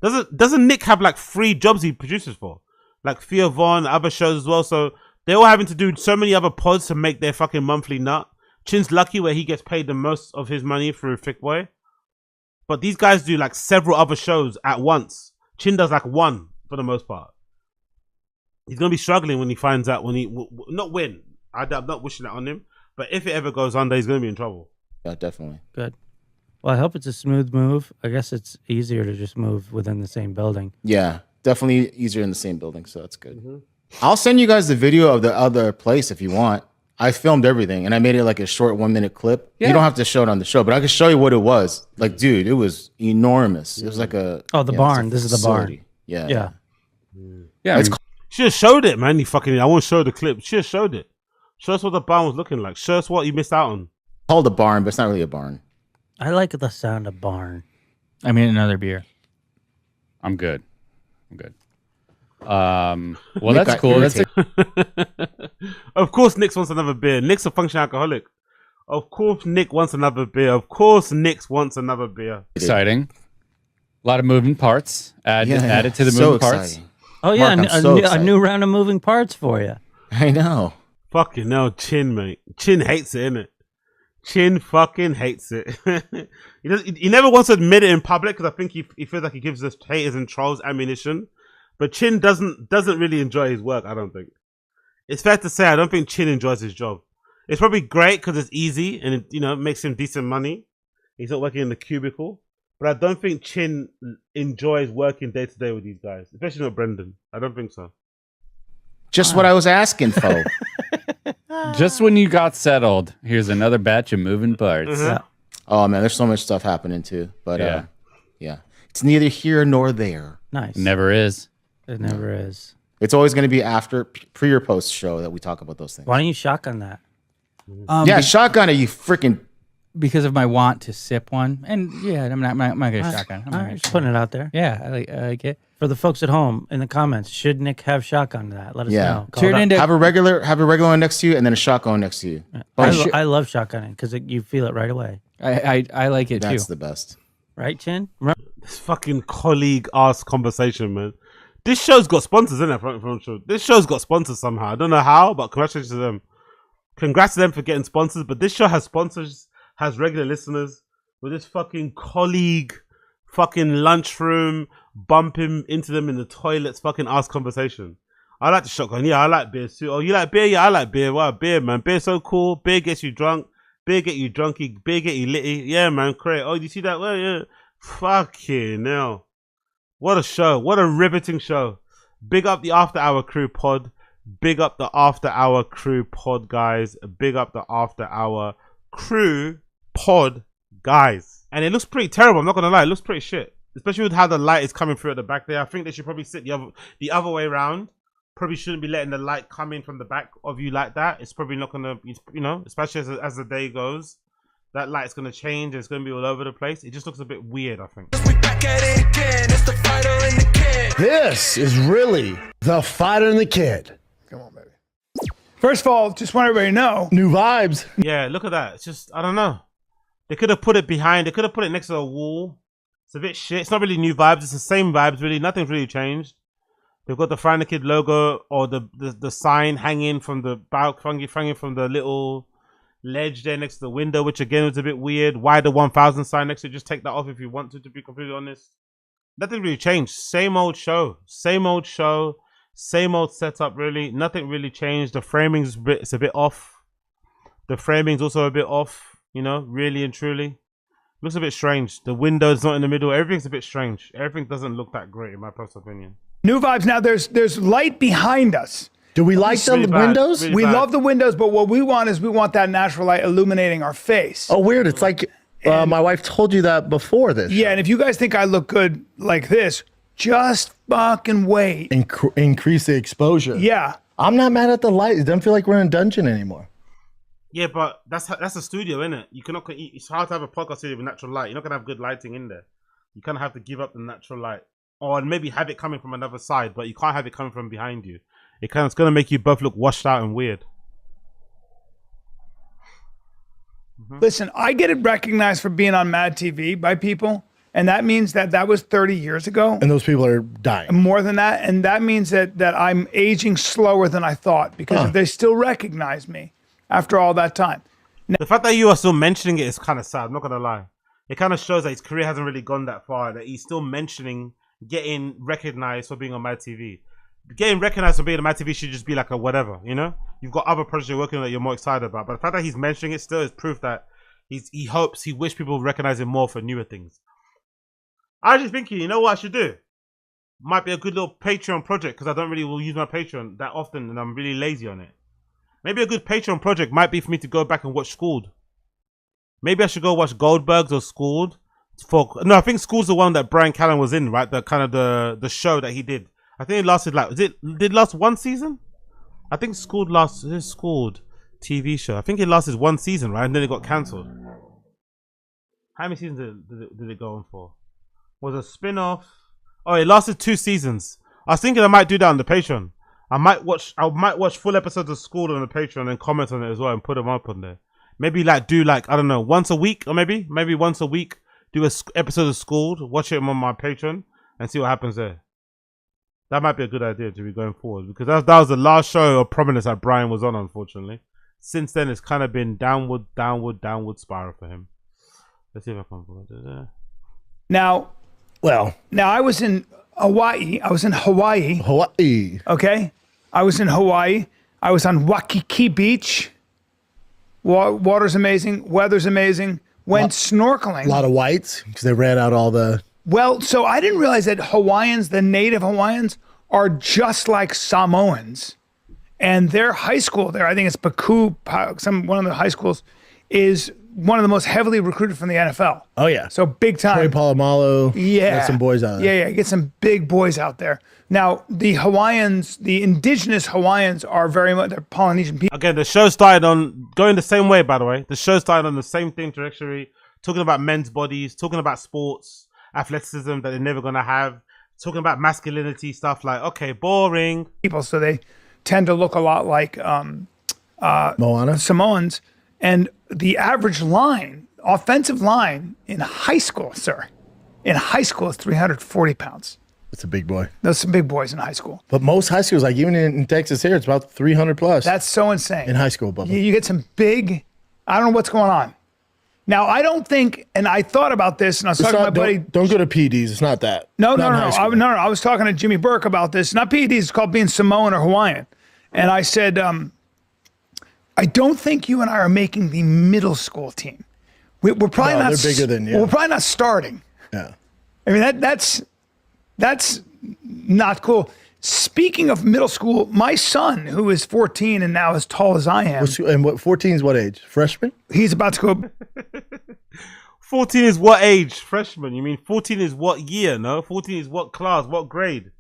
Doesn't Nick have like 3 jobs he produces for? Like Theo Von, other shows as well. So they're all having to do so many other pods to make their fucking monthly nut. Chin's lucky where he gets paid the most of his money through Thick Boy. But these guys do like several other shows at once. Chin does like 1 for the most part. He's going to be struggling when he finds out when he... Not win. I'm not wishing that on him. But if it ever goes under, he's going to be in trouble. yeah, definitely. Good. Well, I hope it's a smooth move. I guess it's easier to just move within the same building. Yeah, definitely easier in the same building, so that's good. I'll send you guys the video of the other place if you want. I filmed everything, and I made it like a short 1-minute clip. Yeah. You don't have to show it on the show, but I can show you what it was. Like, dude, it was enormous. It was like a Oh, the it's a barn. This is the barn. facility. Yeah, Yeah. Yeah, It's Should have showed it, man. You fucking. I won't show the clip. Should have showed it. Show us what the barn was looking like. Show us what you missed out on. called a barn, but it's not really a barn. I like the sound of barn. I mean, another beer. I'm good. Well, that's got cool. That's Of course, Nick wants another beer. Nick's a functional alcoholic. Of course, Nick wants another beer. Of course, Nick wants another beer. exciting. A lot of moving parts. Added to the so moving parts. exciting. Oh yeah, Mark, I'm a so new- a excited. new round of moving parts for you. I know. Fucking hell, Chin, mate. Chin hates it, innit? Chin fucking hates it. He never wants to admit it in public because I think he feels like he gives us haters and trolls ammunition. But Chin doesn't really enjoy his work, I don't think. It's fair to say I don't think Chin enjoys his job. It's probably great because it's easy and it makes him decent money. He's not working in the cubicle. But I don't think Chin enjoys working day to day with these guys, especially not Brendan. I don't think so. Just what I was asking for. Just when you got settled, here's another batch of moving parts. Yeah. Oh man, there's so much stuff happening too. But Yeah. yeah, it's neither here nor there. Nice. Never is. It never is. It's always going to be after pre or post show that we talk about those things. Why don't you shotgun that? Yeah, shotgun it, you freaking. Because of my want to sip one, and yeah, I'm not gonna shotgun. I'm All not right, gonna just putting it out there. Yeah, I like it. For the folks at home in the comments, should Nick have shotgun that? Let us Yeah. know. Call Turn it out. into Have a regular one next to you, and then a shotgun next to you. I love shotgunning because you feel it right away. I like it That's too. the best. Right, Chin? Remember? This fucking colleague ass conversation, man. This show's got sponsors, isn't it? Front show. This show's got sponsors somehow. I don't know how, but congratulations to them. Congrats to them for getting sponsors. But this show has sponsors, has regular listeners. With this fucking colleague, fucking lunchroom, bumping into them in the toilets, fucking ass conversation. I like the shotgun. Yeah, I like beer too. Oh, you like beer? Yeah, I like beer. Wow, beer, man. Beer's so cool. Beer gets you drunk. Beer get you drunky. Beer get you litty. Yeah, man. Great. Oh, you see that? Well, yeah. Fucking hell. What a show. What a riveting show. Big up the After Hour Crew pod. Big up the After Hour Crew pod, guys. Big up the After Hour Crew pod, guys. And it looks pretty terrible. I'm not going to lie. It looks pretty shit. Especially with how the light is coming through at the back there. I think they should probably sit the other way around. Probably shouldn't be letting the light come in from the back of you like that. It's probably not going to, especially as the day goes. That light's going to change. It's going to be all over the place. It just looks a bit weird, I think. This is really the fighter and the kid. Come on, baby. First of all, just want everybody to know. New vibes. Yeah, look at that. It's just, I don't know. They could have put it behind. They could have put it next to a wall. It's a bit shit. It's not really new vibes. It's the same vibes, really. Nothing's really changed. They've got the Fighter and the Kid logo or the sign hanging from the balcony, hanging from the little ledge there next to the window, which again was a bit weird. Why the 1000 sign next to it? Just take that off if you want to be completely honest. Nothing really changed. Same old show. Same old show. Same old setup, really. Nothing really changed. The framing's it's a bit off. The framing's also a bit off, really and truly. Looks a bit strange. The window's not in the middle. Everything's a bit strange. Everything doesn't look that great, in my personal opinion. New vibes. Now there's light behind us. Do we like the really bad. windows? Really We bad. love the windows, but what we want is we want that natural light illuminating our face. Oh, weird. It's like my wife told you that before this. Yeah, and if you guys think I look good like this, just fucking wait. Increase the exposure. Yeah. I'm not mad at the light. It doesn't feel like we're in a dungeon anymore. Yeah, but that's a studio, isn't it? You cannot. It's hard to have a podcast studio with natural light. You're not gonna have good lighting in there. You kind of have to give up the natural light, or maybe have it coming from another side, but you can't have it coming from behind you. It's gonna make you both look washed out and weird. Listen, I get it recognized for being on Mad TV by people, and that means that was 30 years ago. And those people are dying. More than that, and that means that I'm aging slower than I thought because they still recognize me after all that time. The fact that you are still mentioning it is kind of sad. I'm not gonna lie. It kind of shows that his career hasn't really gone that far. That he's still mentioning getting recognized for being on Mad TV. Getting recognized for being on Mad TV should just be like a whatever, You've got other projects you're working on that you're more excited about. But the fact that he's mentioning it still is proof that He wish people would recognize him more for newer things. I was just thinking, you know what I should do? Might be a good little Patreon project because I don't really will use my Patreon that often and I'm really lazy on it. Maybe a good Patreon project might be for me to go back and watch Schooled. Maybe I should go watch Goldberg's or Schooled. I think School's the one that Brian Callen was in, right? The kind of the show that he did. I think it lasted did it last one season? I think Schooled TV show. I think it lasted one season, right? And then it got cancelled. How many seasons did it go on for? Was a spin-off? Oh, it lasted 2 seasons. I was thinking I might do that on the Patreon. I might watch full episodes of Schooled on the Patreon and comment on it as well and put them up on there. Maybe do I don't know, once a week or maybe once a week do a episode of Schooled, watch it on my Patreon and see what happens there. That might be a good idea to be going forward because that was the last show of prominence that Brian was on, unfortunately. Since then, it's kind of been downward spiral for him. Let's see if I can. Now, I was in Hawaii. Hawaii. Okay. I was in Hawaii. I was on Waikiki Beach. Water's amazing. Weather's amazing. Went snorkeling. A lot of whites because they ran out all the. Well, so I didn't realize that the native Hawaiians, are just like Samoans. And their high school there, I think it's Paku, one of the high schools, is one of the most heavily recruited from the NFL. Oh, yeah. So big time. Troy Polamalu. Yeah. Got some boys out there. Yeah, get some big boys out there. Now, the Hawaiians, the indigenous Hawaiians are very much, they're Polynesian people. Again, the show started on, going the same way, by the way. The show started on the same thing trajectory, talking about men's bodies, talking about sports, athleticism that they're never going to have, talking about masculinity, stuff like, okay, boring. People, so they tend to look a lot like Moana. Samoans. And the average offensive line in high school, sir, is 340 pounds. That's a big boy. Those some big boys in high school. But most high schools, like even in Texas here, it's about 300 plus. That's so insane. In high school, Bubba. You get some big, I don't know what's going on. Now, I don't think, and I thought about this, and I was talking to my buddy. Don't go to PDs. It's not that. No. I was talking to Jimmy Burke about this. Not PDs, it's called being Samoan or Hawaiian. And I said, I don't think you and I are making the middle school team. We're probably not. They're bigger than you. We're probably not starting. Yeah. I mean, that's not cool. Speaking of middle school, my son, who is 14 and now as tall as I am. And 14 is what age? Freshman? He's about to go. 14 is what age? Freshman? You mean 14 is what year? No, 14 is what class? What grade?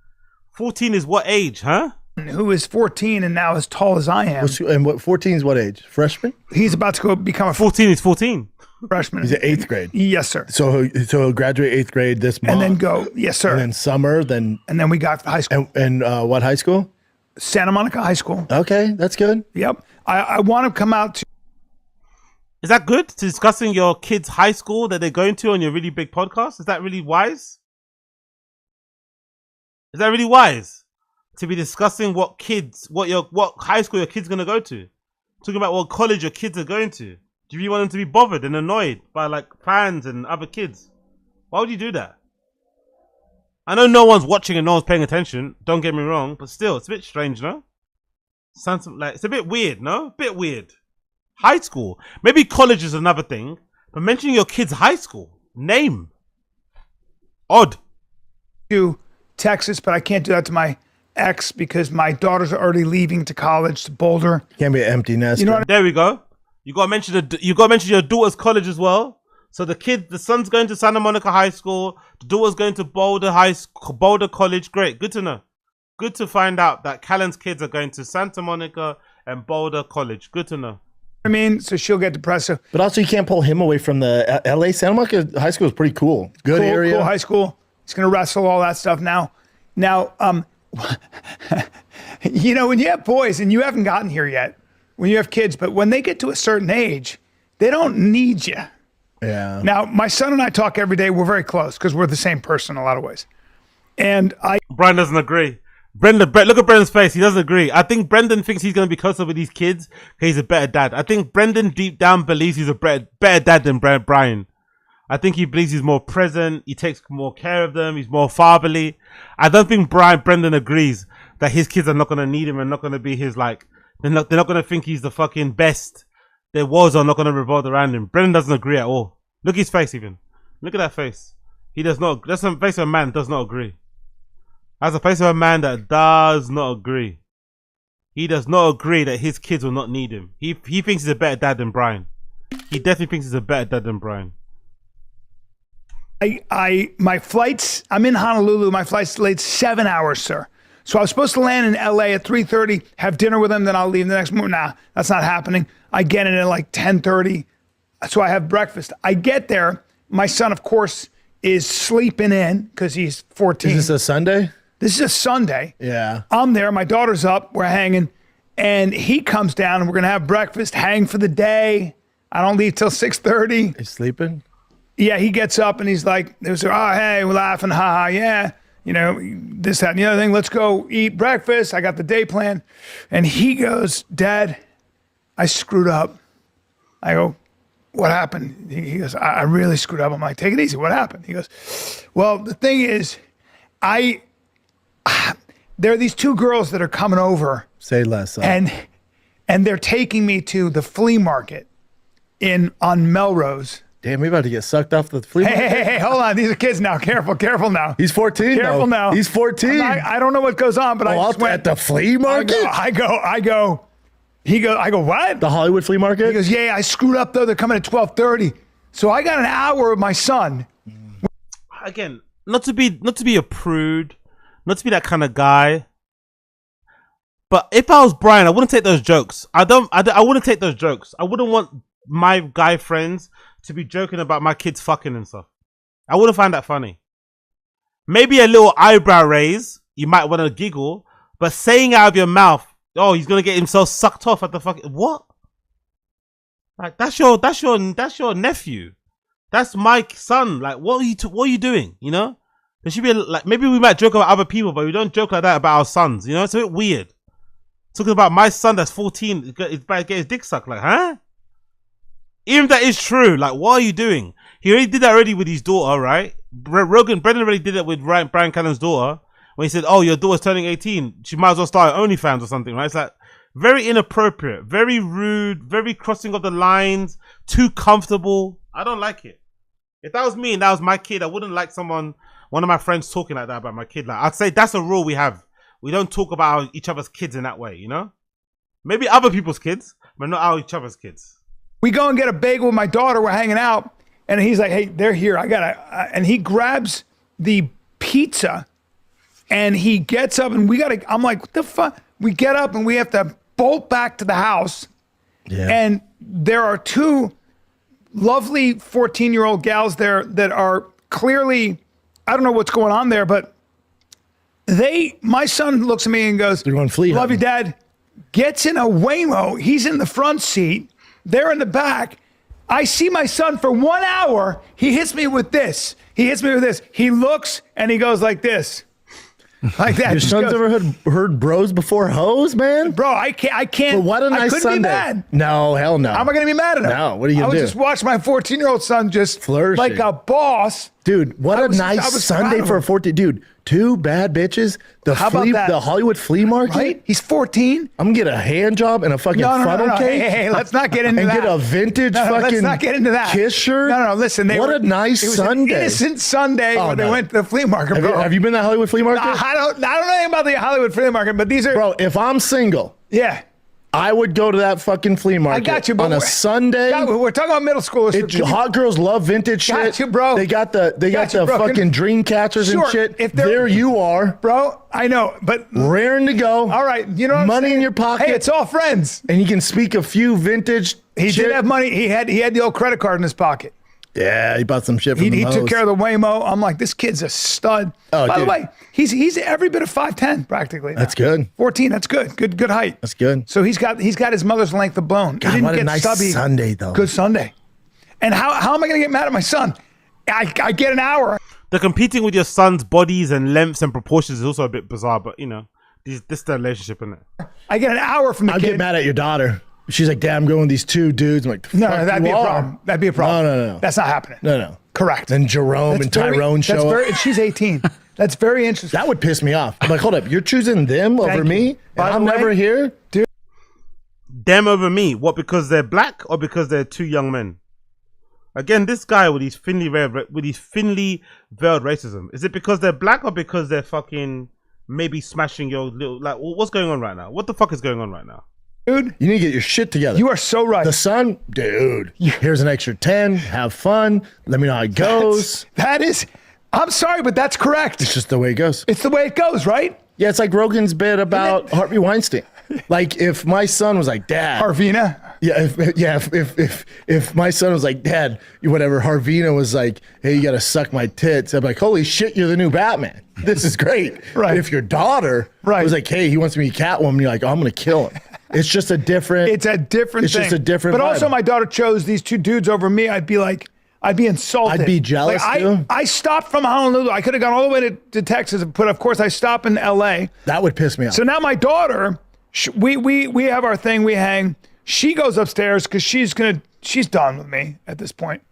14 is what age? Huh? Who is 14 and now as tall as I am. And 14 is what age? Freshman? He's about to go become a 14 is 14. Freshman. He's in 8th grade. Yes, sir. So he'll graduate 8th grade this month. And then go, yes, sir. And then summer, then. And then we got high school. And what high school? Santa Monica High School. Okay, that's good. Yep. I want to come out to. Is that good? To discussing your kids' high school that they're going to on your really big podcast? Is that really wise? Is that really wise? To be discussing what high school your kid's gonna go to? Talking about what college your kids are going to. Do you really want them to be bothered and annoyed by like fans and other kids? Why would you do that? I know no one's watching and no one's paying attention. Don't get me wrong, but still, it's a bit strange, no? Sounds like it's a bit weird, no? A bit weird. High school, maybe college is another thing, but mentioning your kid's high school name, odd. To Texas, but I can't do that to my ex because my daughters are already leaving to college to Boulder. Can't be an empty nest. You know what There we go. You gotta mention your daughter's college as well. So the son's going to Santa Monica High School. The daughter's going to Boulder College. Great, good to know. Good to find out that Callan's kids are going to Santa Monica and Boulder College. Good to know. I mean, so she'll get depressed. So But also, you can't pull him away from the LA. Santa Monica High School is pretty cool. Good area. Cool high school. He's gonna wrestle all that stuff now. Now, you know, when you have boys and you haven't gotten here yet, when you have kids, but when they get to a certain age, they don't need you. Yeah. Now, my son and I talk every day. We're very close because we're the same person in a lot of ways. And Brian doesn't agree. Look at Brendan's face. He doesn't agree. I think Brendan thinks he's going to be closer with these kids because he's a better dad. I think Brendan deep down believes he's a better dad than Brian. I think he believes he's more present. He takes more care of them. He's more fatherly. I don't think Brendan agrees that his kids are not going to need him and not going to be his like. They're not going to think he's the fucking best their worlds are not going to revolve around him. Brendan doesn't agree at all. Look at his face even. Look at that face. He does not. That's the face of a man that does not agree. That's the face of a man that does not agree. He does not agree that his kids will not need him. He thinks he's a better dad than Brian. He definitely thinks he's a better dad than Brian. My flights, I'm in Honolulu. My flight's delayed 7 hours, sir. So I was supposed to land in LA at 3:30, have dinner with him, then I'll leave the next morning. Nah, that's not happening. I get in at like 10:30. So I have breakfast. I get there. My son, of course, is sleeping in because he's 14. Is this a Sunday? This is a Sunday. Yeah. I'm there. My daughter's up. We're hanging. And he comes down and we're going to have breakfast, hang for the day. I don't leave till 6:30. He's sleeping? Yeah, he gets up and he's like, oh, hey, we're laughing, haha, yeah. You know, this, that, and the other thing. Let's go eat breakfast. I got the day plan. And he goes, Dad, I screwed up. I go, what happened? He goes, I really screwed up. I'm like, take it easy. What happened? He goes, well, the thing is, there are these two girls that are coming over. Say less. Son. And they're taking me to the flea market on Melrose. Damn, we about to get sucked off the flea market. Hey, hold on. These are kids now. Careful now. He's 14 Careful now. He's 14. I don't know what goes on, but I just went. At the flea market? I go. I go, what? The Hollywood flea market? He goes, yeah, I screwed up though. They're coming at 12:30. So I got an hour with my son. Again, not to be a prude, not to be that kind of guy. But if I was Brian, I wouldn't take those jokes. I wouldn't take those jokes. I wouldn't want my guy friends to be joking about my kids fucking and stuff. I wouldn't find that funny. Maybe a little eyebrow raise, you might want to giggle, but saying out of your mouth, oh, he's gonna get himself sucked off at the fucking what? Like that's your nephew. That's my son. Like what are you doing? You know, there should be like maybe we might joke about other people, but we don't joke like that about our sons. You know, it's a bit weird. Talking about my son that's 14, he's about to get his dick sucked. Like, huh? Even if that is true, like, what are you doing? He already did that already with his daughter, right? Brendan already did it with Brian Cannon's daughter when he said, "Oh, your daughter's turning 18. She might as well start OnlyFans or something," right? It's like very inappropriate, very rude, very crossing of the lines, too comfortable. I don't like it. If that was me and that was my kid, I wouldn't like one of my friends talking like that about my kid. Like, I'd say that's a rule we have. We don't talk about each other's kids in that way, you know? Maybe other people's kids, but not each other's kids. We go and get a bagel with my daughter. We're hanging out. And he's like, hey, they're here. And he grabs the pizza and he gets up and I'm like, what the fuck? We get up and we have to bolt back to the house. Yeah. And there are two lovely 14-year-old gals there that are clearly, I don't know what's going on there, but my son looks at me and goes, "They're going flea love you, hunting." Dad. Gets in a Waymo. He's in the front seat. They're in the back. I see my son for 1 hour. He hits me with this. He looks and he goes like this. Like that. Your son's ever heard bros before hoes, man? Bro, I can't. But what a nice Sunday. Be mad. No, hell no. How am I going to be mad at him? No, what are you going to do? I would just watch my 14-year-old son just flourishing like a boss. Dude, what a nice Sunday for a 14. Dude, two bad bitches. The Hollywood flea market. Right? He's 14. I'm going to get a hand job and a fucking funnel cake. Hey, let's not get into that. And get a vintage fucking let's not get into that. Kiss shirt. No, listen. What a nice Sunday. An innocent Sunday where they went to the flea market, bro. Have you been to the Hollywood flea market? I don't know anything about the Hollywood flea market, but these are... Bro, if I'm single... Yeah. I would go to that fucking flea market. I got you, bro. On a Sunday. We're talking about middle schoolers. Hot girls love vintage shit. Got you, bro. They got the fucking dream catchers and shit. There you are. Bro, I know, but... Raring to go. All right, you know what I'm saying? Money in your pocket. Hey, it's all friends. And you can speak a few vintage He did have money. He had the old credit card in his pocket. Yeah, he bought some shit from He took care of the Waymo. I'm like, this kid's a stud. Oh, By the way, he's every bit of 5'10", practically. That's good. 14, that's good. Good height. That's good. So he's got his mother's length of bone. God, he didn't what a get nice stubby. Sunday, though. Good Sunday. And how am I going to get mad at my son? I get an hour. The competing with your son's bodies and lengths and proportions is also a bit bizarre, but you know, this is the relationship, isn't it? I get an hour from the kid. I'll get mad at your daughter. She's like, "Damn, I'm going with these two dudes." I'm like, no, that'd be a problem. That'd be a problem. No. That's not happening. No. Correct. Then Jerome and Tyrone show up. And she's 18. That's very interesting. That would piss me off. I'm like, hold up, you're choosing them over me, and I'm never here? Dude. them over me. What, because they're black or because they're two young men? Again, this guy with his thinly veiled racism. Is it because they're black or because they're fucking maybe smashing your little, like, what's going on right now? What the fuck is going on right now? Dude, You need to get your shit together. you are so right. The son, dude, here's an extra 10. Have fun. Let me know how it goes. I'm sorry, but that's correct. It's just the way it goes. It's the way it goes, right? Yeah, it's like Rogan's bit about Harvey Weinstein. Like, if my son was like, Dad. Harvina. Yeah, if my son was like, Dad, whatever, Harvina was like, hey, you got to suck my tits. I'm like, holy shit, you're the new Batman. This is great. Right. If your daughter was like, hey, he wants me to be Catwoman, you're like, oh, I'm going to kill him. It's just a different. It's a different It's thing. just a different But vibe. also, my daughter chose these two dudes over me. I'd be insulted. I'd be jealous, too. I stopped from Honolulu. I could have gone all the way to Texas, but of course I stopped in LA. That would piss me off. So now my daughter, we have our thing, we hang. She goes upstairs because she's done with me at this point.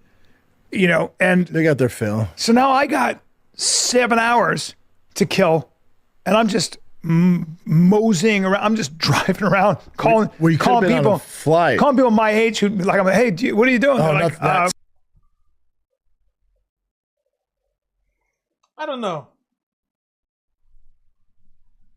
You know, and they got their fill. so now I got 7 hours to kill, and I'm just moseying around. I'm just driving around, calling Well, you could have calling been on people, a flight. calling people my age who like, I'm like, hey, what are you doing? They're like, that's- I don't know.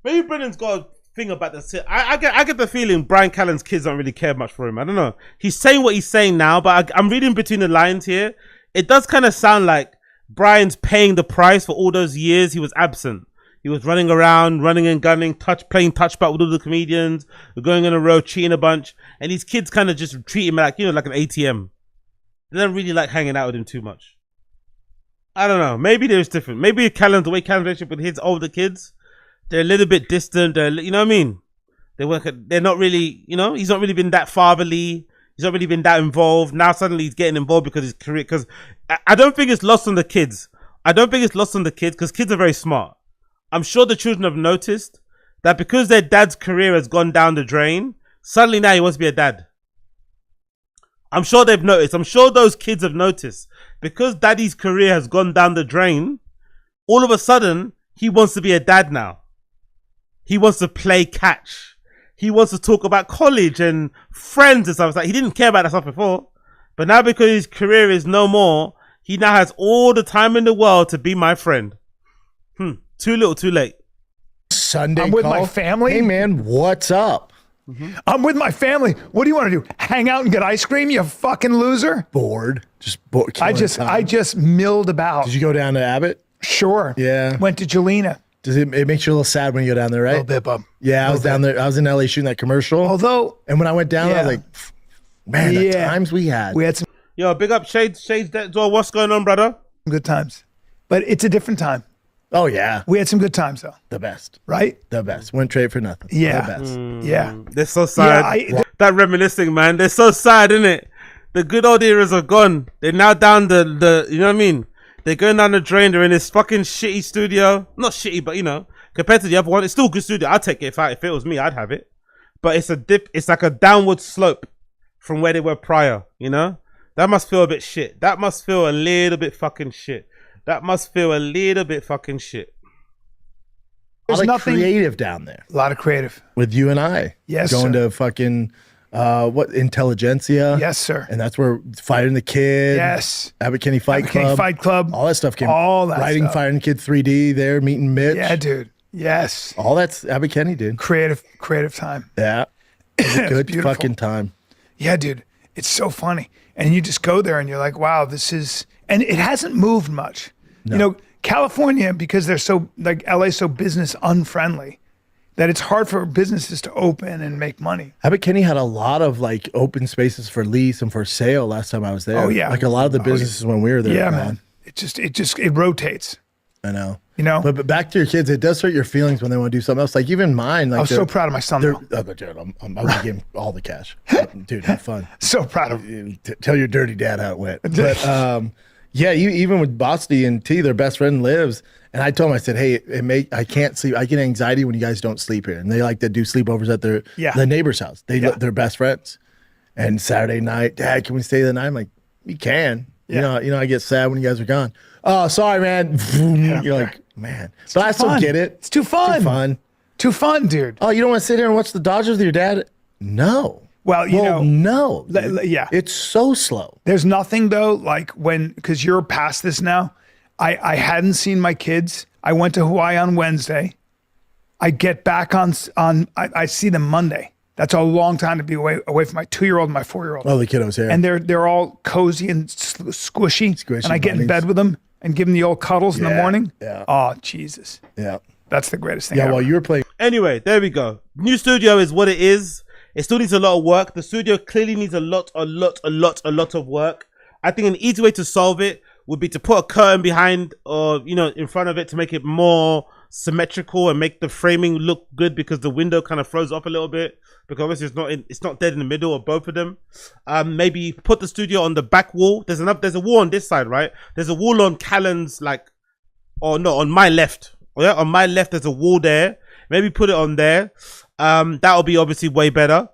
Maybe Brendan's got a thing about this. I get the feeling Brian Callen's kids don't really care much for him. I don't know. He's saying what he's saying now, but I'm reading between the lines here. It does kind of sound like Brian's paying the price for all those years he was absent. He was running around, running and gunning, playing touchback with all the comedians, going on a road, cheating a bunch, and these kids kind of just treat him like, like an ATM. They don't really like hanging out with him too much. I don't know. Maybe there's different. Maybe the way Callen's relationship with his older kids, they're a little bit distant. You know what I mean? They're not really, he's not really been that fatherly. He's not really been that involved. Now suddenly he's getting involved because his career, because I don't think it's lost on the kids. Because kids are very smart. I'm sure the children have noticed that because their dad's career has gone down the drain, suddenly now he wants to be a dad. I'm sure they've noticed. I'm sure those kids have noticed. Because daddy's career has gone down the drain, all of a sudden, he wants to be a dad now. He wants to play catch. He wants to talk about college and friends and stuff. It's like, he didn't care about that stuff before. But now because his career is no more, he now has all the time in the world to be my friend. Too little, too late. Sunday I'm with call. my family. Hey, man, what's up? I'm with my family. What do you want to do? Hang out and get ice cream, you fucking loser? Bored. Just bored. I just milled about. Did you go down to Abbott? Sure. Yeah. Went to Jelena. Does it makes you a little sad when you go down there, right? A little bit, bub. Yeah, I was down there. I was in LA shooting that commercial. Although, and when I went down, I was Yeah. like, man, the times we had. we had some Yo, big up Shades that door. What's going on, brother? good times, but it's a different time. Oh, yeah. We had some good times though, The best. right? The best. Wouldn't trade for nothing. Yeah. The best. Yeah. They're so sad. Yeah, That reminiscing, man. They're so sad, isn't it? The good old eras are gone. They're now down the you know what I mean? They're going down the drain. They're in this fucking shitty studio. Not shitty, but compared to the other one, it's still a good studio. I'd take it if it was me, I'd have it. But it's a dip. It's like a downward slope from where they were prior. That must feel a bit shit. That must feel a little bit fucking shit. There's A lot of nothing. creative down there A lot of creative. with you and I. Yes, Going sir. to fucking, Intelligentsia. Yes, sir. And that's where Fighting the Kid. Yes. Abbott Kenny Fight Kenny Club. Fight Club. All that stuff came. All that Writing stuff. Fighting the Kid 3D there, meeting Mitch. Yeah, dude. Yes. All that's Abbott Kenny, dude. Creative time. Yeah. It was a good beautiful. fucking time. Yeah, dude. It's so funny. And you just go there and you're like, wow, and it hasn't moved much. California, because they're so, like LA's so business unfriendly, that it's hard for businesses to open and make money. Abbott Kenny had a lot of like open spaces for lease and for sale last time I was there. Oh, yeah. Like a lot of the businesses when we were there. Yeah, man. It rotates. I know. But back to your kids, it does hurt your feelings when they want to do something else. Like even mine. Like I was so proud of my son, though. But dude, I'm going to give him all the cash. Dude, have fun. So proud of him. Tell your dirty dad how it went. But yeah, even with Bosty and T, their best friend lives. And I told him, I said, hey, I can't sleep. I get anxiety when you guys don't sleep here. And they like to do sleepovers at the neighbor's house. They're best friends. And Saturday night, Dad, can we stay the night? I'm like, you can. Yeah. I get sad when you guys are gone. Oh, sorry, man. You're like, man. But I still fun. get it. It's too fun. Too fun. Too fun, dude. Oh, you don't want to sit here and watch the Dodgers with your dad? No. Well, you know, no. yeah. It's so slow. There's nothing though, like because you're past this now. I hadn't seen my kids. I went to Hawaii on Wednesday. I get back I see them Monday. That's a long time to be away from my 2-year-old and my 4-year-old. Oh, the kiddos here. And they're all cozy and squishy. And I get in bunnies. bed with them and give them the old cuddles in the morning. Yeah. Oh, Jesus. Yeah. That's the greatest thing Yeah, ever. while you were playing. Anyway, there we go. New studio is what it is. It still needs a lot of work. The studio clearly needs a lot of work. I think an easy way to solve it would be to put a curtain behind or, you know, in front of it to make it more symmetrical and make the framing look good, because the window kind of throws off a little bit, because obviously it's not dead in the middle of both of them. Maybe put the studio on the back wall. There's a wall on this side, right? There's a wall on Callan's, on my left. Yeah, on my left there's a wall there. Maybe put it on there. That'll be obviously way better.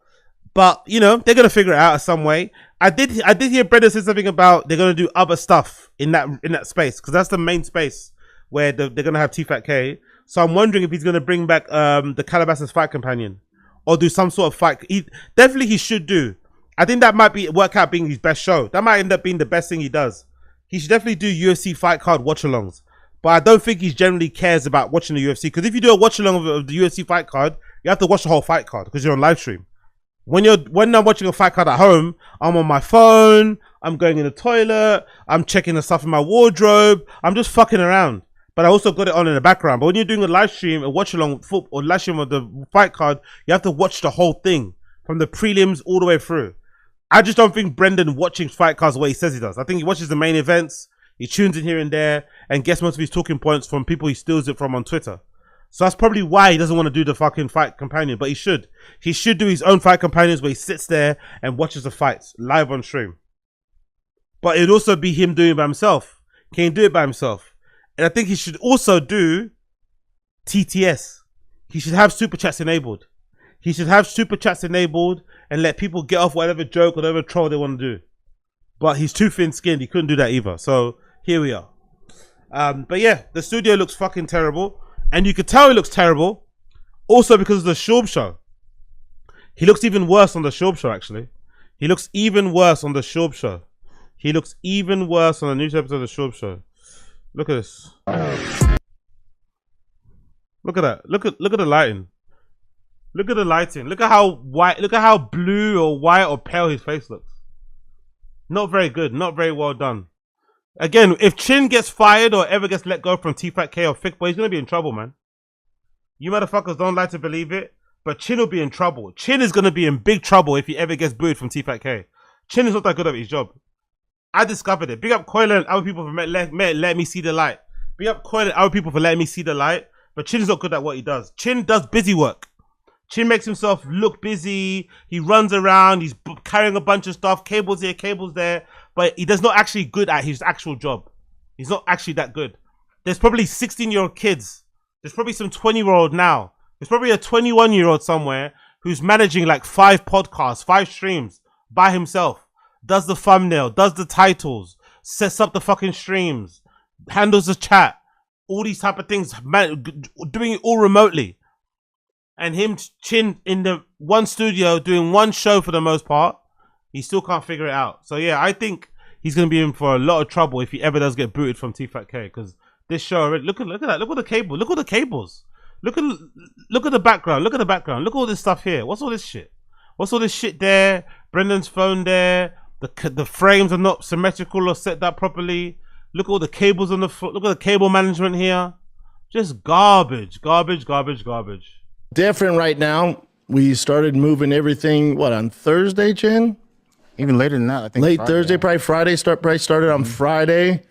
But you know, they're gonna figure it out some way. I did hear Brenda say something about they're gonna do other stuff in that space, because that's the main space where they're gonna have TFATK. So I'm wondering if he's gonna bring back the Calabasas fight companion, or do some sort of fight. He should do. I think that might work out being his best show. That might end up being the best thing he does. He should definitely do UFC fight card watch-alongs. But I don't think he generally cares about watching the UFC, because if you do a watch-along of the UFC fight card, you have to watch the whole fight card because you're on live stream. When I'm watching a fight card at home, I'm on my phone, I'm going in the toilet, I'm checking the stuff in my wardrobe, I'm just fucking around. But I also got it on in the background. But when you're doing a live stream, a watch along or live stream of the fight card, you have to watch the whole thing from the prelims all the way through. I just don't think Brendan watching fight cards the way he says he does. I think he watches the main events, he tunes in here and there, and gets most of his talking points from people he steals it from on Twitter. So that's probably why he doesn't want to do the fucking fight companion, but he should. He should do his own fight companions where he sits there and watches the fights live on stream. But it'd also be him doing it by himself. Can he do it by himself? And I think he should also do TTS. He should have super chats enabled. He should have super chats enabled and let people get off whatever joke or whatever troll they want to do. But he's too thin-skinned. He couldn't do that either. So here we are. But yeah, the studio looks fucking terrible. And you could tell it looks terrible also because of the Schaub show. He looks even worse on the Schaub show, actually. He looks even worse on the Schaub show. He looks even worse on the news episode of the Schaub show. Look at this. Look at that. Look at the lighting. Look at the lighting. Look at how white, look at how blue or white or pale his face looks. Not very good. Not very well done. Again, if Chin gets fired or ever gets let go from TFATK or Thick Boy, he's going to be in trouble, man. You motherfuckers don't like to believe it, but Chin will be in trouble. Chin is going to be in big trouble if he ever gets booed from TFATK. Chin is not that good at his job. I discovered it. Big up Coyle and other people for let me see the light. Big up Coyle and other people for letting me see the light. But Chin is not good at what he does. Chin does busy work. Chin makes himself look busy. He runs around. He's carrying a bunch of stuff. Cables here, cables there. But he does not actually good at his actual job. He's not actually that good. There's probably 16-year-old kids. There's probably some 20-year-old now. There's probably a 21-year-old somewhere who's managing like 5 podcasts, 5 streams by himself. Does the thumbnail, does the titles, sets up the fucking streams, handles the chat, all these type of things, doing it all remotely. And him, Chin, in the one studio doing one show for the most part, he still can't figure it out. So yeah, I think he's going to be in for a lot of trouble if he ever does get booted from TFATK, because this show already, look at that, look at the cable, look at the cables, look at the background, look at the background, look at all this stuff here. What's all this shit? What's all this shit there? Brendan's phone there. The frames are not symmetrical or set up properly. Look at all the cables on the foot. Look at the cable management here. Just garbage, garbage, garbage, garbage. Different right now. We started moving everything, on Thursday, Chin? Even later than that, I think. Late Friday, Thursday, yeah. probably Friday. Started on Friday.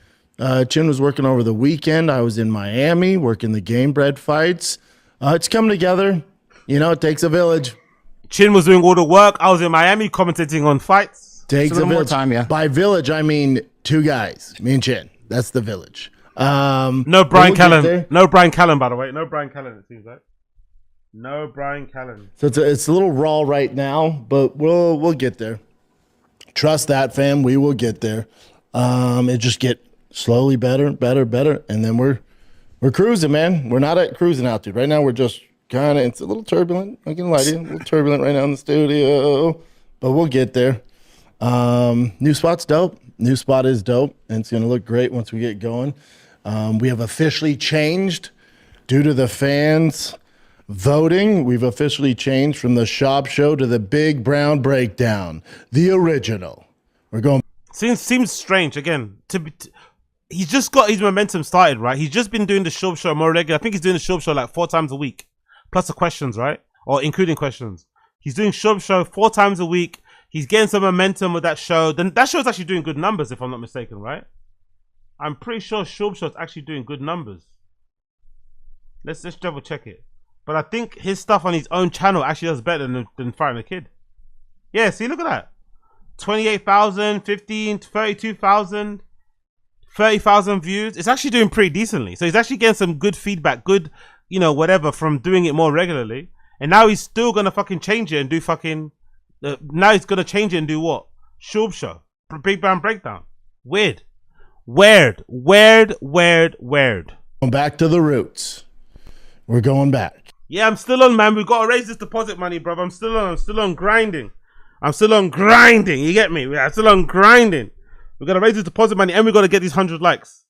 Chin was working over the weekend. I was in Miami working the game bred fights. It's coming together. You know, it takes a village. Chin was doing all the work. I was in Miami commentating on fights. Takes a little more village. time, yeah. By village, I mean 2 guys. Me and Chin. That's the village. No Brian Callen. No Brian Callen, by the way. No Brian Callen, it seems like. No Brian Callen. So it's a little raw right now, but we'll get there. Trust that, fam. We will get there. It just get slowly better, and then we're cruising, man. We're not at cruising altitude right now. We're just kind of. It's a little turbulent. I can lie to you. A little turbulent right now in the studio, but we'll get there. New spot's dope. New spot is dope, and it's going to look great once we get going. We have officially changed due to the fans voting. We've officially changed from the Schaub show to the Big Brown Breakdown, the original. We're going. Seems strange again. He's just got his momentum started, right? He's just been doing the Schaub show more regular. I think he's doing the Schaub show like 4 times a week, plus the questions, right? Or including questions. He's doing Schaub show 4 times a week. He's getting some momentum with that show. Then that show's actually doing good numbers, if I'm not mistaken, right? I'm pretty sure Schaub show's actually doing good numbers. Let's double check it. But I think his stuff on his own channel actually does better than Fighting the Kid. Yeah, see, look at that. 28,000, 15, 32,000, 30,000 views. It's actually doing pretty decently. So he's actually getting some good feedback, good, you know, whatever, from doing it more regularly. And now he's still going to fucking change it and do fucking... now he's going to change it and do what? Schaub show. Big Bang Breakdown. Weird. Weird. Going back to the roots. We're going back. Yeah, I'm still on, man. We've got to raise this deposit money, bro. I'm still on grinding. You get me? I'm still on grinding. We got to raise this deposit money and we got to get these 100 likes.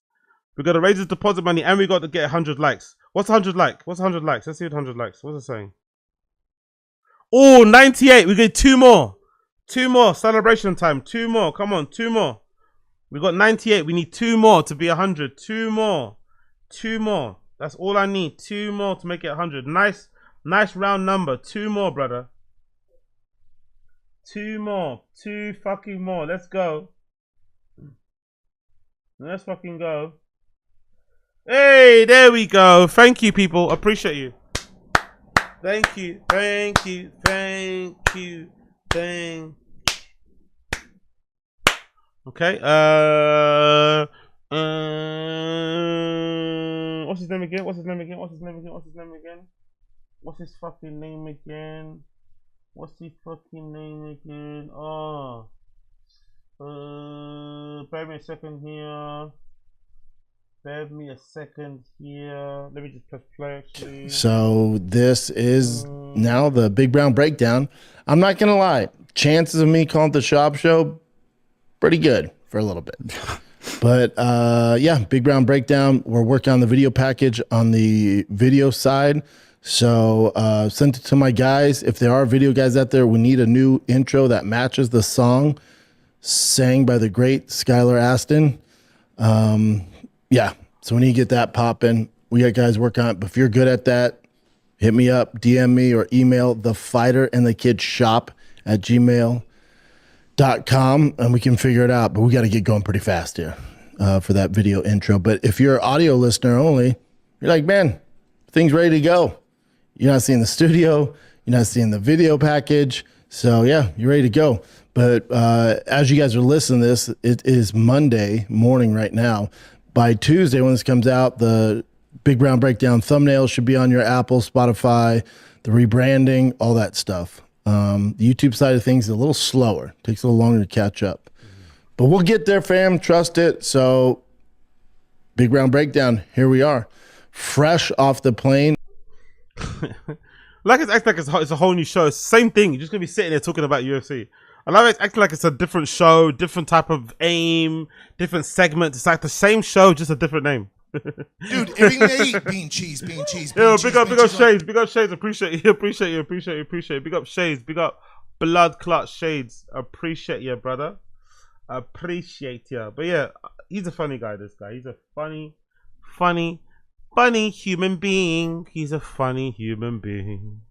We got to raise this deposit money and we got to get 100 likes. What's 100 likes? Let's see what 100 likes. What's it saying? Oh, 98. We get 2 more. 2 more. Celebration time. 2 more. Come on, 2 more. We got 98. We need 2 more to be 100. 2 more. 2 more. That's all I need. 2 more to make it 100. Nice round number. 2 more, brother. 2 more. 2 fucking more. Let's go. Let's fucking go. Hey, there we go. Thank you, people. Appreciate you. Thank you. Okay. What's his name again? What's his fucking name again? Oh. Bear me a second here. Let me just press play actually. So this is now the Big Brown Breakdown. I'm not going to lie. Chances of me calling it the Schaub show, pretty good for a little bit. But yeah, Big Brown Breakdown. We're working on the video package on the video side. So send it to my guys. If there are video guys out there, we need a new intro that matches the song sang by the great Skylar Aston. Yeah, so we need to get that popping. We got guys working on it. But if you're good at that, hit me up, DM me, or email thefighterandthekidshop@gmail.com, and we can figure it out. But we got to get going pretty fast here for that video intro. But if you're an audio listener only, you're like, man, thing's ready to go. You're not seeing the studio. You're not seeing the video package. So, yeah, you're ready to go. But as you guys are listening to this, it is Monday morning right now. By Tuesday, when this comes out, the Big Brown Breakdown thumbnail should be on your Apple, Spotify, the rebranding, all that stuff. The YouTube side of things is a little slower. Takes a little longer to catch up. But we'll get there, fam. Trust it. So, Big Brown Breakdown, here we are. Fresh off the plane. Like it's acting like it's a whole new show. It's the same thing. You're just going to be sitting there talking about UFC. I love it. It's acting like it's a different show, different type of aim, different segment. It's like the same show, just a different name. Dude, bean cheese. Yo, big up Shades. Big up Shades. Appreciate you. Big up Shades. Big up Blood Clot Shades. Appreciate you, brother. Appreciate you. But yeah, he's a funny guy, this guy. He's a funny human being. He's a funny human being.